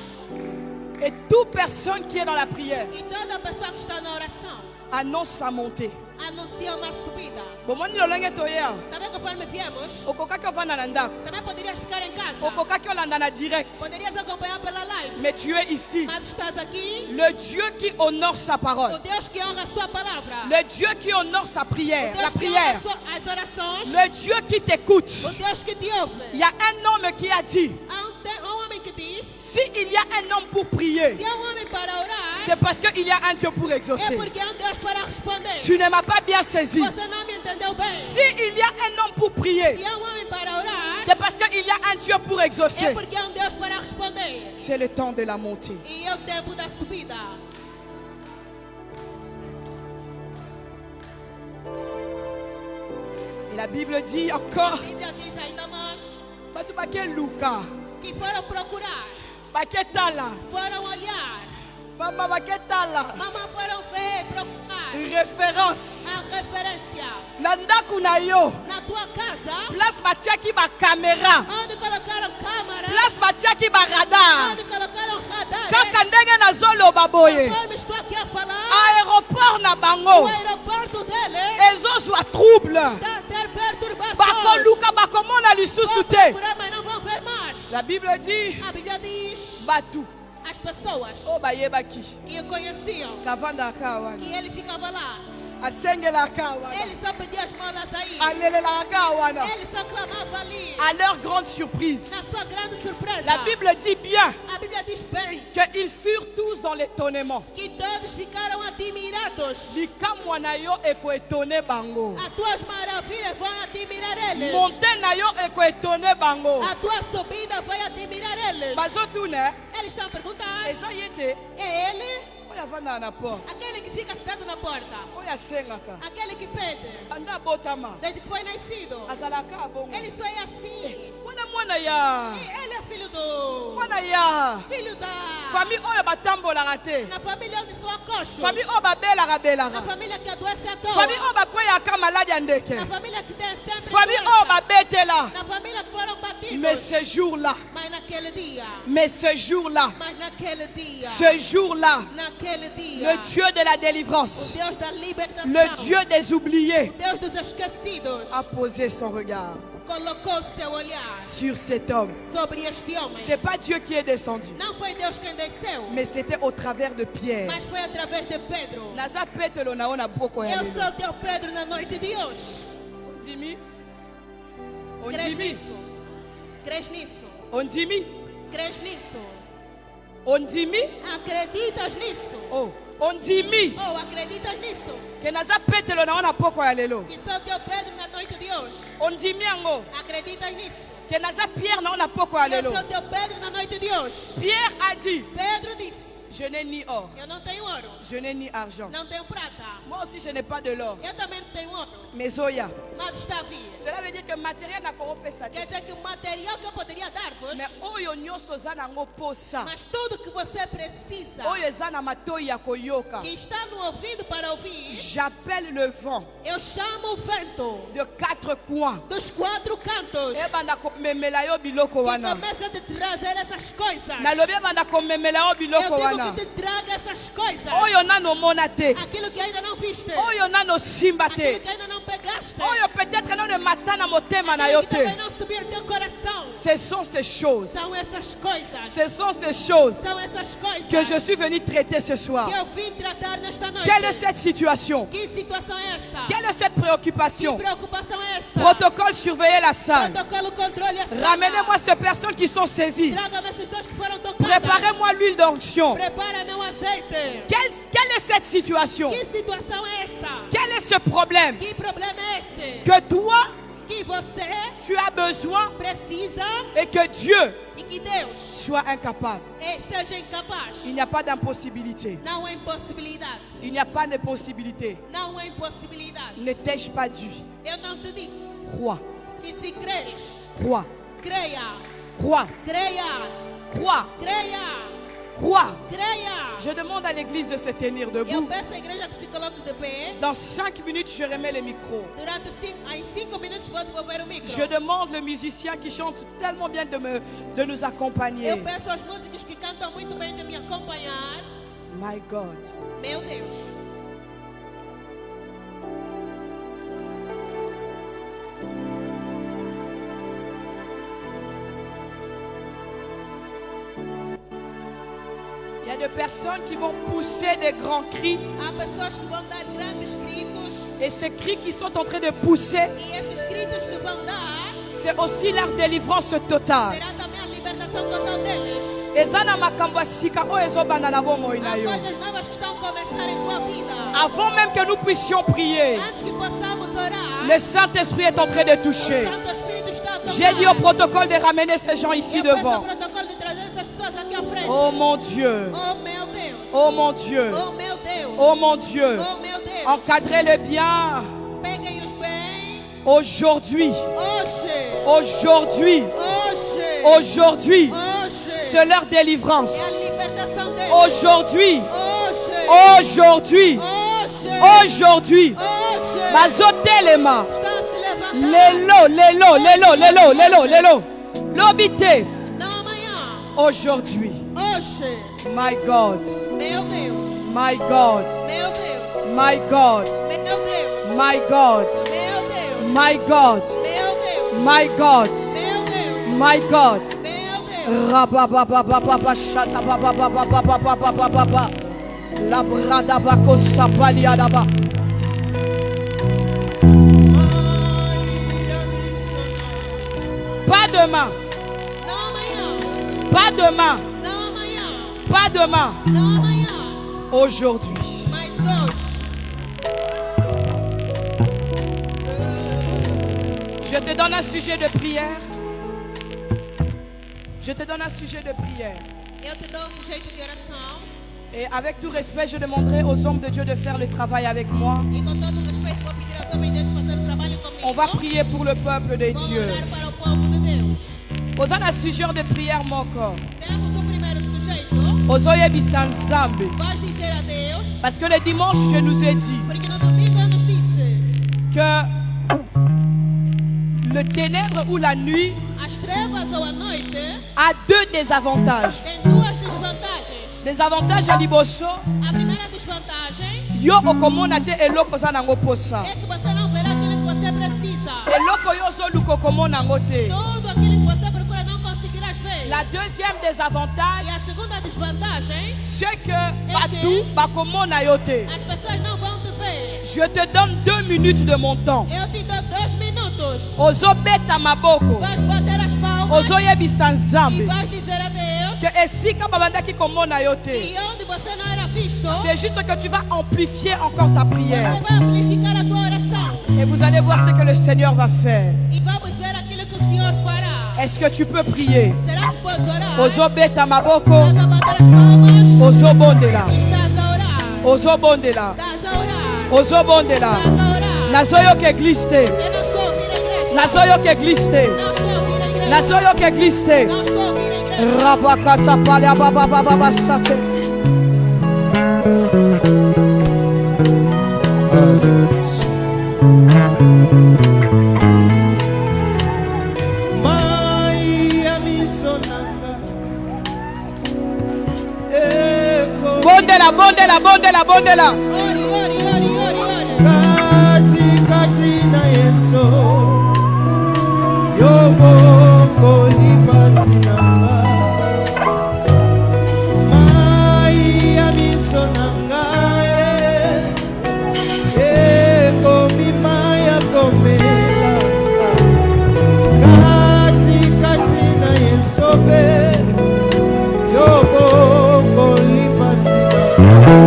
Et toute personne qui est dans la prière E toda pessoa que está na oração annonce sa montée. anuncia uma subida. Bomoni lolenge toya. Também conforme viemos, Okokaki ovanda na ndako. também poderias ficar em casa. Okokaki olanda na direct. Poderias acompanhar pela live. Mais tu es ici. Mas estás aqui, Le Dieu qui honore sa o parole. Deus que honra a sua palavra. Le Dieu qui honore sa prière. O La Deus que prière. honra as orações. Le Dieu qui t'écoute. O Deus que te ouve. Il y a un homme qui a dit, Há um homem que diz, s'il y a un homme pour prier, se há homem para orar, c'est parce qu'il y a un Dieu pour é exaucer. porque há Deus para responder. Tu ne m'as pas bien saisi. Você não me entendeu bem. S'il y a un homme pour prier, Se há homem para orar, c'est parce qu'il y a un Dieu pour é exaucer. porque há Deus para responder. C'est le temps de la montée. E é o tempo da subida. Et la Bible dit encore, A Bíblia diz ainda mais Batu bake Luka, que foram procurar, bake Tala, foram olhar, Mama bake Tala, mamãe foram ver, procurar référence. a referência. Nandaku na yo, Na tua casa, place batiaki ba caméra, onde colocaram câmara, place batiaki ba radar. onde colocaram radar. Kaka ndenge nazoloba boye. Conforme estou aqui a falar, Aéroport na o bango. aeroporto dele Ezozwa trouble. está a ter perturbações. Bakoluka bakomona lisusu Vão te. procurar, mas não vão ver mais. La Bible dit A Bíblia diz, batu as pessoas o bayebaki que o conheciam, kavanda akawana que ele ficava lá, asengela akawana ele só pedia as molas aí. alelela akawana. Ele só clamava ali. À leur grande surprise, Na sua grande surpresa, la Bible dit bien A Bíblia diz bem qu'ils furent tous dans l'étonnement. que todos ficaram admirados. Likamwa na yo ekoetone bango. As tuas maravilhas vão admirar eles. Monte na yo ekoetone bango. A tua subida vai admirar eles. Bazotune Eles estão a perguntar: eza yete é ele? oya vanda na porte. Aquele que fica sentado na porta? Oya sengaka. Aquele que pede? Anda botama. Desde que foi nascido? Azalaka bongo. Ele só é assim. Mwana ya. Ele é filho do. Mwana ya. Filho da. Famille oyo batambolaka te. Na família onde são coxos. Famille oyo babelaka Na belaka. família que adoece à toa. Famille oyo bakweyaka maladi ya ndeke. Na família que tem sempre Famille doença. oyo babetela. Na família que foram batidos. Mais ce jour-là, Mas naquele dia. mais ce jour-là, Mas naquele dia. ce jour-là, Naquele dia. le Dieu de la O délivrance, Deus da libertação. le Dieu des oubliés, O Deus dos esquecidos. a posé son regard Colocou seu olhar sur cet homme. sobre este homem. C'est pas Dieu qui est descendu, Não foi Deus quem desceu. mais c'était au travers de Pierre. Mas foi através de Pedro. Naza petelo na ona boko ya Eu lelo. sou teu Pedro na noite de hoje. Ondimi, Crês ondimi, nisso? Crês nisso? ondimi, Crês nisso? ondimi, Acreditas nisso? oh, ondimi. Ou acreditas nisso? Que naza petelo na ona boko ya lelo. Que sou teu Pedro na noite de hoje. Ondimi yango. Acreditas nisso? Que naza Pierre na ona boko ya Eu lelo. sou teu Pedro na noite de hoje. Pierre a dit, Pedro disse: je n'ai ni or, eu não tenho ouro, je n'ai ni argent. não tenho prata. Moi aussi, je n'ai pas de l'or. Eu também não tenho ouro, Mais Oya, mas está a vir. cela veut dire que matériel n'a corrompu sa Quer tête. dizer que o material que eu poderia dar-vos, Mais Oyo nyonso za nango posa. mas tudo que você precisa, Oyo eza na matoi ya koyoka. que está no ouvido para ouvir, J'appelle le vent eu chamo o vento de quatre coins. dos quatro cantos Ebanda komemela yo biloko que wana. começa a te trazer essas coisas. Nalobi ebanda komemela yo Eu biloko digo wana. que te traga essas coisas. Oyo nano mona te. Aquilo que ainda não viste, Oyo nano simba aquilo te. que ainda não pegaste, Oyo peut-être nano mata na motema na yo aquilo que também te. não subiu no teu coração. Ce sont ces choses. São essas coisas. Ce sont ces choses São essas coisas que je suis venu traiter ce soir. que eu vim tratar nesta noite. Quelle est cette situation? Que situação é essa? Quelle est cette Que préoccupation? preocupação é essa? Protocole, surveillez la salle. Protocolo, controle a sala. Ramenez-moi ces personnes qui sont saisies. Traga-me as pessoas que foram tocadas. Préparez-moi l'huile d'onction. Prepara meu azeite. Quelle est cette situation? Que situação é essa? Quel est ce problème Que problema é esse? que toi, Que você tu as besoin precisa et que Dieu e que Deus soit incapable? seja incapaz. Il n'y a pas d'impossibilité. Não há impossibilidade. Il n'y a pas d'impossibilité. Não há impossibilidade. Ne t'ai-je pas dit? Eu não te disse Crois, que se creres, crois, creia, crois, creia, crois, creia, crois. creia. Je demande à l'église de se tenir Eu debout. peço à igreja que se coloque de pé. Dans 5 minutes, je remets le micro. Durante em 5 minutos vou devolver o micro. Je demande le musicien qui chante tellement bien de nous accompagner. Eu peço aos músicos que cantam muito bem de me acompanhar. My God. Meu Deus. Il y a des personnes qui vont pousser des grands cris. Há pessoas que vão dar grandes gritos. Et ces cris qui sont en train de pousser, E esses gritos que vão dar c'est aussi leur délivrance totale. será também a libertação total deles. Ezana makambo ya sika oyo ezobanda na bomoi na Há yo. coisas novas que estão a começar em tua vida. Avant même que nous puissions prier, Antes que possamos orar, le Saint-Esprit est en train de o toucher. Santo Espírito está a tocar. J'ai dit au protocole de ramener ces gens ici Eu peço ao devant. protocolo de trazer essas pessoas aqui à frente. Oh mon Dieu. Oh meu Deus. Oh mon Dieu. Oh meu Deus. Oh mon Dieu. Oh meu Deus. Encadrez-le bien. Peguem-os bem. Aujourd'hui. Hoje. Aujourd'hui. Hoje. Aujourd'hui. Hoje. C'est leur délivrance. É a libertação deles. Aujourd'hui. Hoje. Aujourd'hui. Hoje. Aujourd'hui. Hoje. Mazotelema. Estão a se levantar. Lelo. Lobité. Não amanhã. Aujourd'hui. Hoje. My God. Meu Deus. My God. Meu Deus. My God. Meu Deus. My God. Meu Deus. My God. Meu Deus. My God. Meu Deus. My God. Meu Deus. Rababababababa shata bababababababababa. La brada bako sapaliadaba. Pas demain. Não amanhã. Pas demain, não amanhã, pas demain, não amanhã, aujourd'hui. mas hoje. Je te donne un sujet de prière. Je te donne un sujet de prière. Eu te dou sujeito de oração. Et avec tout respect, je demanderai aux hommes de Dieu de faire le travail avec moi. E com todo respeito, vou pedir aos homens de Deus fazer o trabalho comigo. On va prier pour le peuple de Vamos Dieu. orar para o povo de Deus. Posons un sujet de prière, mon corps. Temos o primeiro sujeito. Ozoye bisanzambe. Vais dizer a Deus, Parce que le dimanche, je nous ai dit porque no domingo eu nos disse: que le ténèbre ou la nuit as trevas ou a noite a deux désavantages. tem duas desvantagens. Désavantage à liboso, A primeira desvantagem yo okomona te eloko za nango posa. é que você não verá aquilo que você precisa. Eloko yo zoluka okomona ngo te. Tudo aquilo que você procura não conseguirás ver. La deuxième désavantage, E a segunda desvantagem, c'est que batu bakomona yo te. as pessoas não vão te ver. Je te donne 2 minutes de mon temps. Eu te dou 2 minutos. Ozobeta maboko. Vais bater as palmas Ozoyebisa e nzambe. vais dizer a Deus. Que esika babandaki komona yo te. E onde você não era visto, C'est juste que tu vas amplifier encore ta prière. você vai amplificar a tua oração. Et vous allez voir ce que le Seigneur va faire. E vamos ver aquilo que o Senhor fará. Est-ce que tu peux prier? Será que podes orar? Ozobeta maboko. Estás a bater as palmas. Ozobondela. Estás a orar. Ozobondela. Estás a orar. Ozobondela. Estás a orar. Nazoyo que gliste. Eu não estou a ouvir a igreja. Nazoyo que gliste. Não estou a ouvir a igreja. Nazoyo que gliste. Não estou a ouvir a igreja. Rabakata palya baba baba basate. Bondela, bondela, bondela, bondela. Ore, ore, ore, ore, ore. Kati na Yesu Yobo lipasi nanga Mai ya miso nanga Komi maya komela Kati na Yesu Yobo lipasi nanga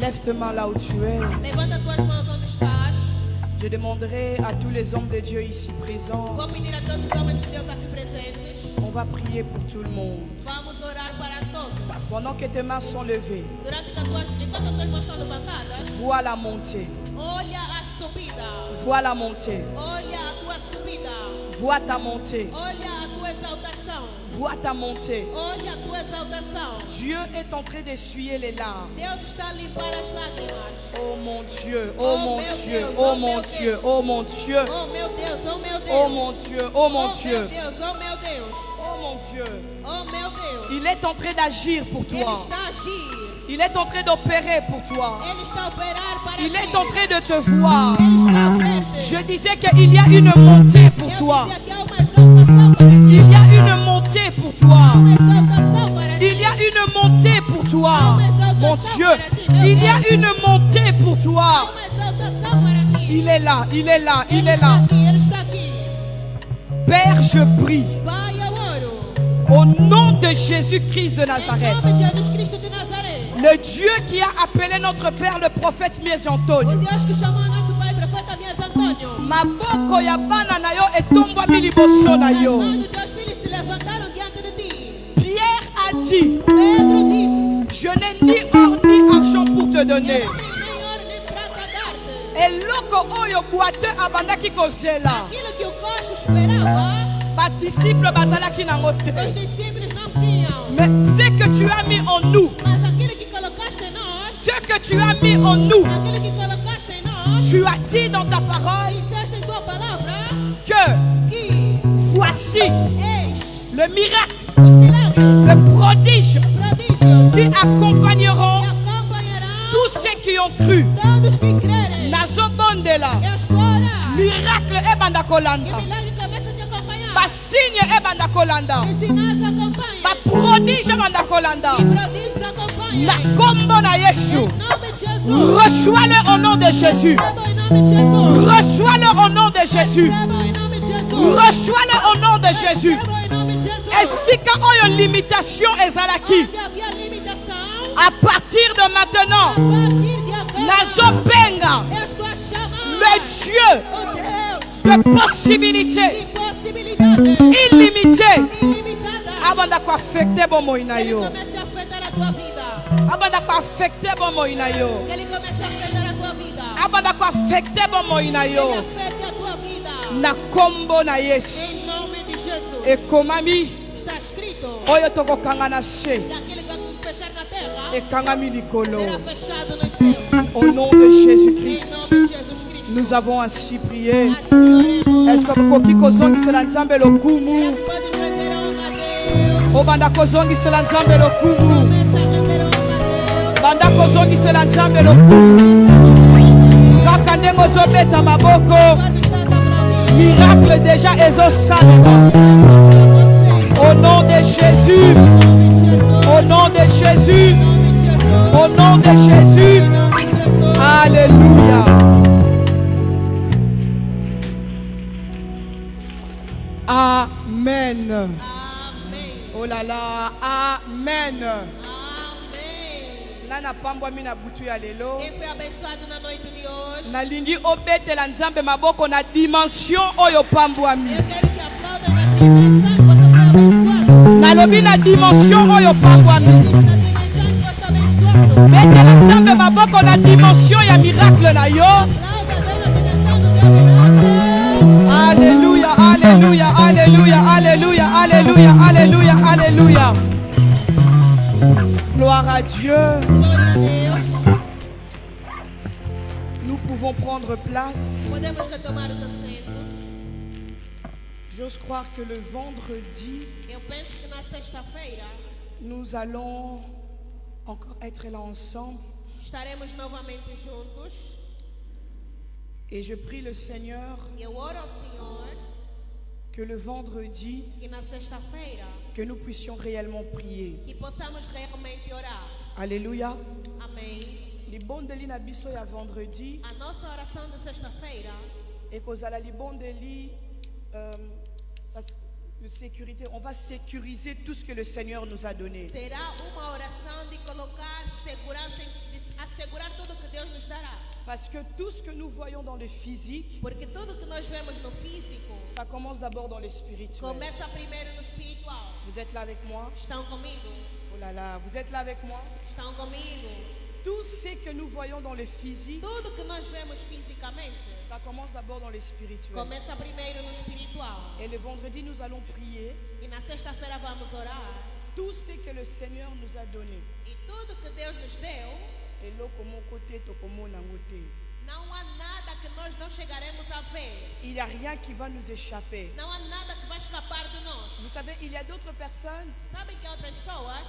Lève tes mains là où tu es. Levanta tuas mãos onde estás. Je demanderai à tous les hommes de Dieu ici présents. Vou pedir a todos os homens de Deus aqui presentes. On va prier pour tout le monde. Vamos orar para todos. Pendant que tes mains sont levées, Enquanto as tuas mãos estão levantadas, vois la montée. olha a subida. Vois la montée. Olha a tua subida. Vois ta montée. Olha a tua exaltação. Vois ta montée. Olha a tua exaltação. Dieu est en train d'essuyer les larmes. Deus está a limpar as lágrimas. Oh mon Dieu, oh Oh mon meu Dieu, Deus, oh oh mon meu Dieu, Deus. oh mon Dieu, Oh meu Deus, oh meu Deus. oh mon Dieu, oh mon Oh Dieu, meu Deus, oh meu Deus. oh mon Dieu. Oh meu Deus. Il est en train d'agir pour Ele toi. está a agir. Il est en train d'opérer pour toi. Ele está a operar para Il ti. est en train de te voir. Ele está a ver-te. Je disais qu'il y a une montée pour Eu toi. dizia que há uma exaltação para ti. Il y a une montée pour toi. Uma exaltação para ti. Il y a une montée pour toi. Mon Dieu, il y a une montée pour toi. Uma exaltação para ti. Il est là, il est là, il Ele est está là. aqui, ele está aqui. Père, je prie Pai, eu oro. au nom de Jésus-Christ de Em Nazareth, nome de Jesus Cristo de Nazaré. le Dieu qui a appelé notre Père le prophète Mies O Antonio. Deus que chamou nosso pai profeta Mies Antônio. Maboko ya bana na yo etombwami liboso na As yo. mãos de teus filhos se levantaram diante de ti. Pierre a dit, Pedro disse: je n'ai ni or ni argent pour te donner. Eu não tenho nem ouro nem prata a dar-te. Eloko oyo boiteux abandaki kozela. Aquilo que o coxo esperava, Badisciple bazalaki nango te. os discípulos não tinham. Mais ce que tu as mis en nous, Mas aquilo que tu as mis en nous. aquilo que colocaste em nós, Tu as dit dans ta parole disseste em tua palavra que que voici eis le miracle, os milagres, le prodige prodígios qui accompagneront que acompanharão tous ceux qui ont cru. todos que crerem. Nazobondela. E agora, Miracle ebanda que kolanda. milagre começa a te acompanhar. Ba signe ebanda kolanda. Que sinais acompanhem. Ba prodige ebanda kolanda. Que prodígios acompanhem. Na kombo na Yesu. Em nome de Jesus. Reçois-le au nom de Jésus. Receba em nome de Jesus. Reçois-le au nom de Jésus. Receba em nome de Jesus. Reçois-le au nom de Jésus. Receba em nome de Jesus. Esika oyo limitation ezalaki. Onde havia limitação, À partir de a maintenant, partir de agora, nazobenga eu estou a chamar le Dieu o Deus de possibilités de possibilidades illimitées. ilimitadas. Abanda ko affecter bomoi na Que Ele yo. comece a afetar a tua vida. Abanda ko affecter bomoi na yo. Que Ele comece a afetar a tua vida. Abanda ko affecter bomoi na Que Ele yo. afete a tua vida. Na kombo na Yesu. Em nome de Jesus. Ekomami Está escrito oyo tokokanga na se. que aquele que vai fechar na terra Ekangami likolo. será fechado nos céus. Au nom de Em Jésus-Christ, nome de Jesus Cristo. nous avons ainsi prié. Assim oremos. Est-ce que koki kozongisela nzambe Será lokumu? que podes render honra a Deus? Obanda kozongisela nzambe lokumu. Começa a render honra a Deus. Banda kozongisela nzambe lokumu. Kaka ndenge ozobeta maboko, Conforme estás aplaudindo. miracle déjà ezosalema. Au nom de Jésus, au nom de Jésus, au nom de Jésus. Alléluia. Amen. Amém. Oh là là, Amen. Amém. Nana pambwa mina butu ya lelo. Quem foi abençoado na noite de hoje? Nalingi obetela nzambe maboko na dimension oyo pambwami. Eu quero que aplaudam na dimensão que você foi abençoado. Nalobi na dimension oyo pambwami. Na dimensão que você é abençoado. Betela nzambe maboko na dimension ya miracle na yo. Aplauda a Deus na dimensão do teu milagre. Alléluia, alléluia, alléluia, alléluia, alléluia, alléluia, alléluia. Gloire à Dieu. Glória a Deus. Nous pouvons prendre place. Podemos retomar os assentos. J'ose croire que le vendredi, Eu penso que na sexta-feira nous allons encore être là ensemble. estaremos novamente juntos. Et je prie le Seigneur Eu oro ao Senhor que le vendredi, que na sexta-feira que nous puissions réellement prier. que possamos realmente orar. Alléluia. Amém. Libondeli na biso ya vendredi A nossa oração de sexta-feira et kozala libondeli de sécurité. On va sécuriser tout ce que le Seigneur nous a donné. será uma oração de colocar segurança, de assegurar tudo que Deus nos dará. Parce que tout ce que nous voyons dans le physique, Porque tudo que nós vemos no físico ça commence d'abord dans le spirituel. começa primeiro no espiritual. Vous êtes là avec moi? Estão comigo? Oh là là, vous êtes là avec moi? Estão comigo? Tout ce que nous voyons dans le physique, Tudo que nós vemos fisicamente ça commence d'abord dans le spirituel. começa primeiro no espiritual. Et le vendredi, nous allons prier E na sexta-feira vamos orar. tout ce que le Seigneur nous a donné. E tudo que Deus nos deu, Et là, comment côté, to comment na côté. não há nada que nós não chegaremos a ver. Il n'y a rien qui va nous échapper. Não há nada que vai escapar de nós. Vous savez, il y a d'autres personnes, Sabem que outras pessoas,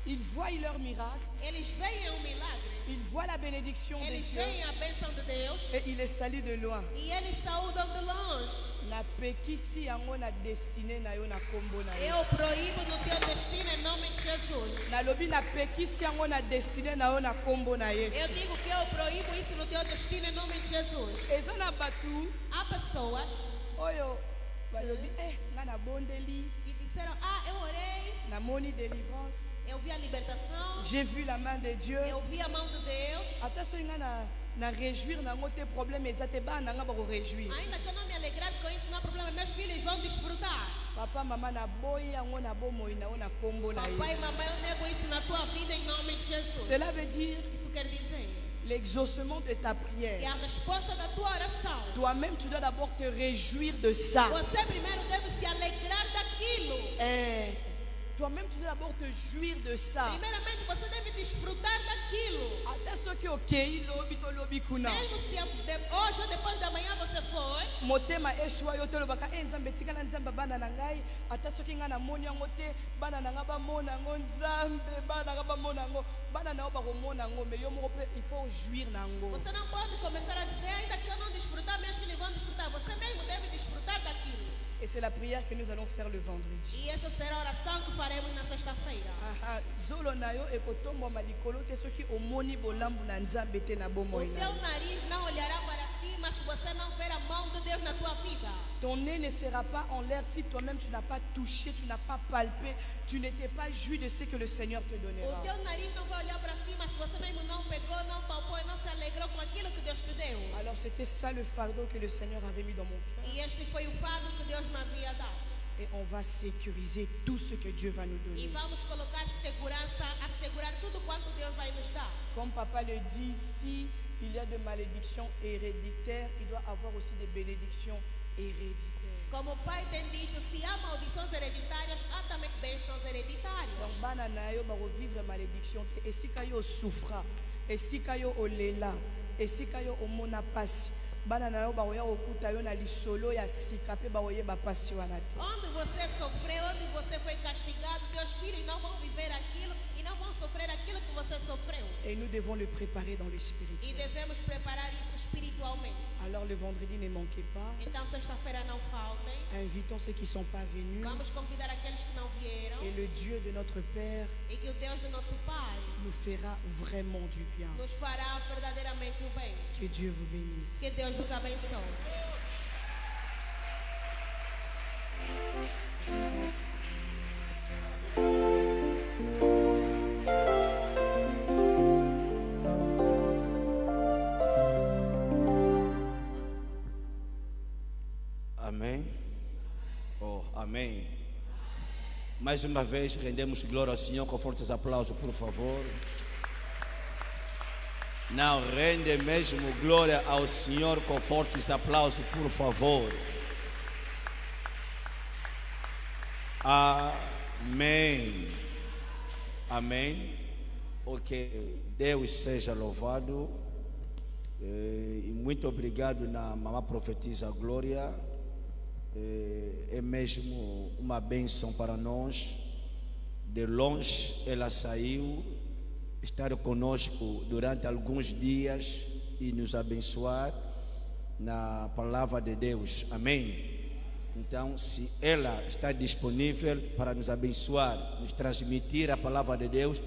ils voient leur miracle, eles veem um milagre, ils voient la bénédiction de eles Dieu veem a bênção de Deus et ils les saluent de loin. e eles saúdam de longe. Na pekisi yango na destiné na yo na kombo na yo. Eu proíbo no teu destino em nome de Jesus. Na lobi na pekisi yango na destiné na yo na kombo na Eu Yesu. digo que eu proíbo isso no teu destino em nome de Jesus. Eza na batu Há pessoas oyo balobi nga na bondeli, que disseram: Ah, eu orei, na moni délivrance, eu vi a libertação, j'ai vu la main de Dieu. eu vi a mão de Deus. Ata so nga na réjouir nango te problème eza te ba nanga ba ko réjouir. Ainda que eu não me alegrar com isso, não há problema. Meus filhos vão desfrutar. Papa mama na boyi yango na bomoi na yo na kombo na Papai e Yesu. mamãe, eu nego isso na tua vida em nome de Jesus. Cela veut dire Isso quer dizer l'exaucement de ta que prière. a resposta da tua oração, Toi-même, tu dois d'abord te réjouir de ça. você primeiro deve se alegrar daquilo. Toi-même, tu dois d'abord te jouir de ça. Primeiramente, você deve desfrutar daquilo. Até ce que ok, lobby to lobby kuna. Mesmo se hoje ou depois da manhã você for, Motema eshwa yo tolo baka nzambe tikala nzamba bana na ngai ata soki nga na moni yango te bana na nga ba mona ngo nzambe bana nga ba mona ngo bana na ba ko mona ngo mais yo moko pe il faut jouir nango. você não pode começar a dizer ainda que eu não desfrutar, meus filhos vão desfrutar. Você mesmo deve desfrutar daquilo. Et c'est la prière que nous allons faire le vendredi. E essa será a oração que faremos na sexta-feira. Aha, zolo na yo ekotombo malikolo te soki omoni bolambu na nzambe te na bomo O ina. teu nariz não olhará para cima se você não ver a mão de Deus na tua vida. Ton nez ne sera pas en l'air si toi-même tu n'as pas touché, tu n'as pas palpé, tu n'étais pas joui de ce que le Seigneur te O donnera. teu nariz não vai olhar para cima se você mesmo não pegou, não palpou e não se alegrou com aquilo que Deus te deu. Alors c'était ça le fardeau que le Seigneur avait mis dans mon cœur. E este foi o fardo que Deus me havia dado. Et on va sécuriser tout ce que Dieu va nous E donner. vamos colocar segurança, assegurar tudo quanto Deus vai nos dar. Comme papa le dit, si il y a de malédictions héréditaires, il doit avoir aussi des bénédictions héréditaires. Como o pai tem dito, se há maldições hereditárias, há também bênçãos hereditárias. Donc bana na yo ba revivre malédiction te esika yo souffra, esika yo olela, esika yo omona pasi. Bana na yo ba oya okuta yo na lisolo ya sika pe ba oyeba pasi wana te. Onde você sofreu, onde você foi castigado, teus filhos não vão viver aquilo e não vão sofrer aquilo que você sofreu. Et nous devons le préparer dans le E spirituel. devemos preparar isso espiritualmente. Alors le vendredi ne manquez pas, Então, sexta-feira não faltem. invitons ceux qui ne sont pas venus Vamos convidar aqueles que não vieram. et le Dieu de notre Père E que o Deus do nosso Pai nous fera vraiment du bien. nos fará verdadeiramente o bem. Que Dieu vous bénisse. Que Deus nos abençoe. Amém? Oh, amém. Mais uma vez rendemos glória ao Senhor com fortes aplausos, por favor. Não, rende mesmo glória ao Senhor com fortes aplausos, por favor. Amém. Amém. Ok, Deus seja louvado. E muito obrigado na mamã profetisa Glória. É mesmo uma bênção para nós. De longe ela saiu, estar conosco durante alguns dias e nos abençoar na palavra de Deus. Amém. Então, se ela está disponível para nos abençoar, nos transmitir a palavra de Deus,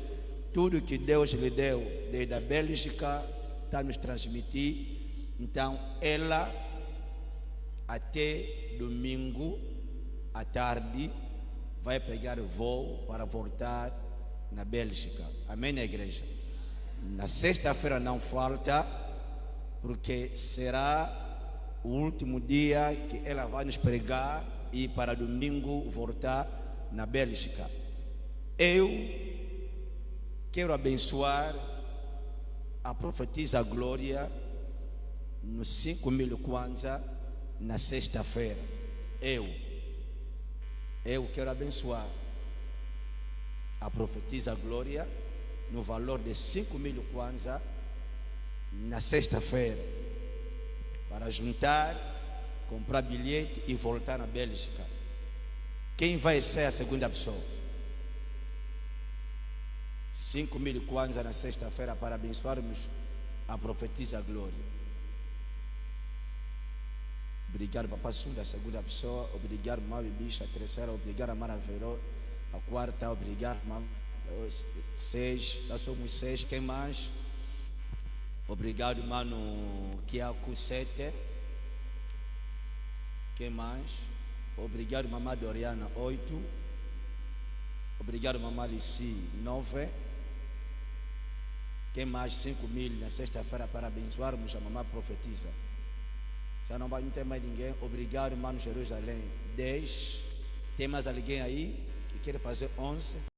tudo que Deus lhe deu desde a Bélgica está nos transmitir. Então, ela até domingo à tarde vai pegar voo para voltar na Bélgica. Amém, na igreja? Na sexta-feira não falta, porque será o último dia que ela vai nos pregar e para domingo voltar na Bélgica. Eu quero abençoar a profetisa Glória nos 5.000 kwanza na sexta-feira. Eu quero abençoar a profetisa Glória no valor de 5.000 kwanza na sexta-feira, para juntar, comprar bilhete e voltar na Bélgica. Quem vai ser a segunda pessoa? 5.000 kwanza na sexta-feira para abençoarmos a profetisa Glória. Obrigado, papai Sunda, a segunda pessoa. Obrigado, Mãe Bicha, a terceira. Obrigado, Maravilhoso, a quarta. Obrigado, Mãe. 6, nós somos 6. Quem mais? Obrigado, mano Kiaku 7. Quem mais? Obrigado, mamãe Doriana 8. Obrigado, mamãe Lici 9. Quem mais? 5.000 na sexta-feira para abençoarmos a mamãe profetiza. Já não tem mais ninguém. Obrigado, mano Jerusalém 10. Tem mais alguém aí que quer fazer 11?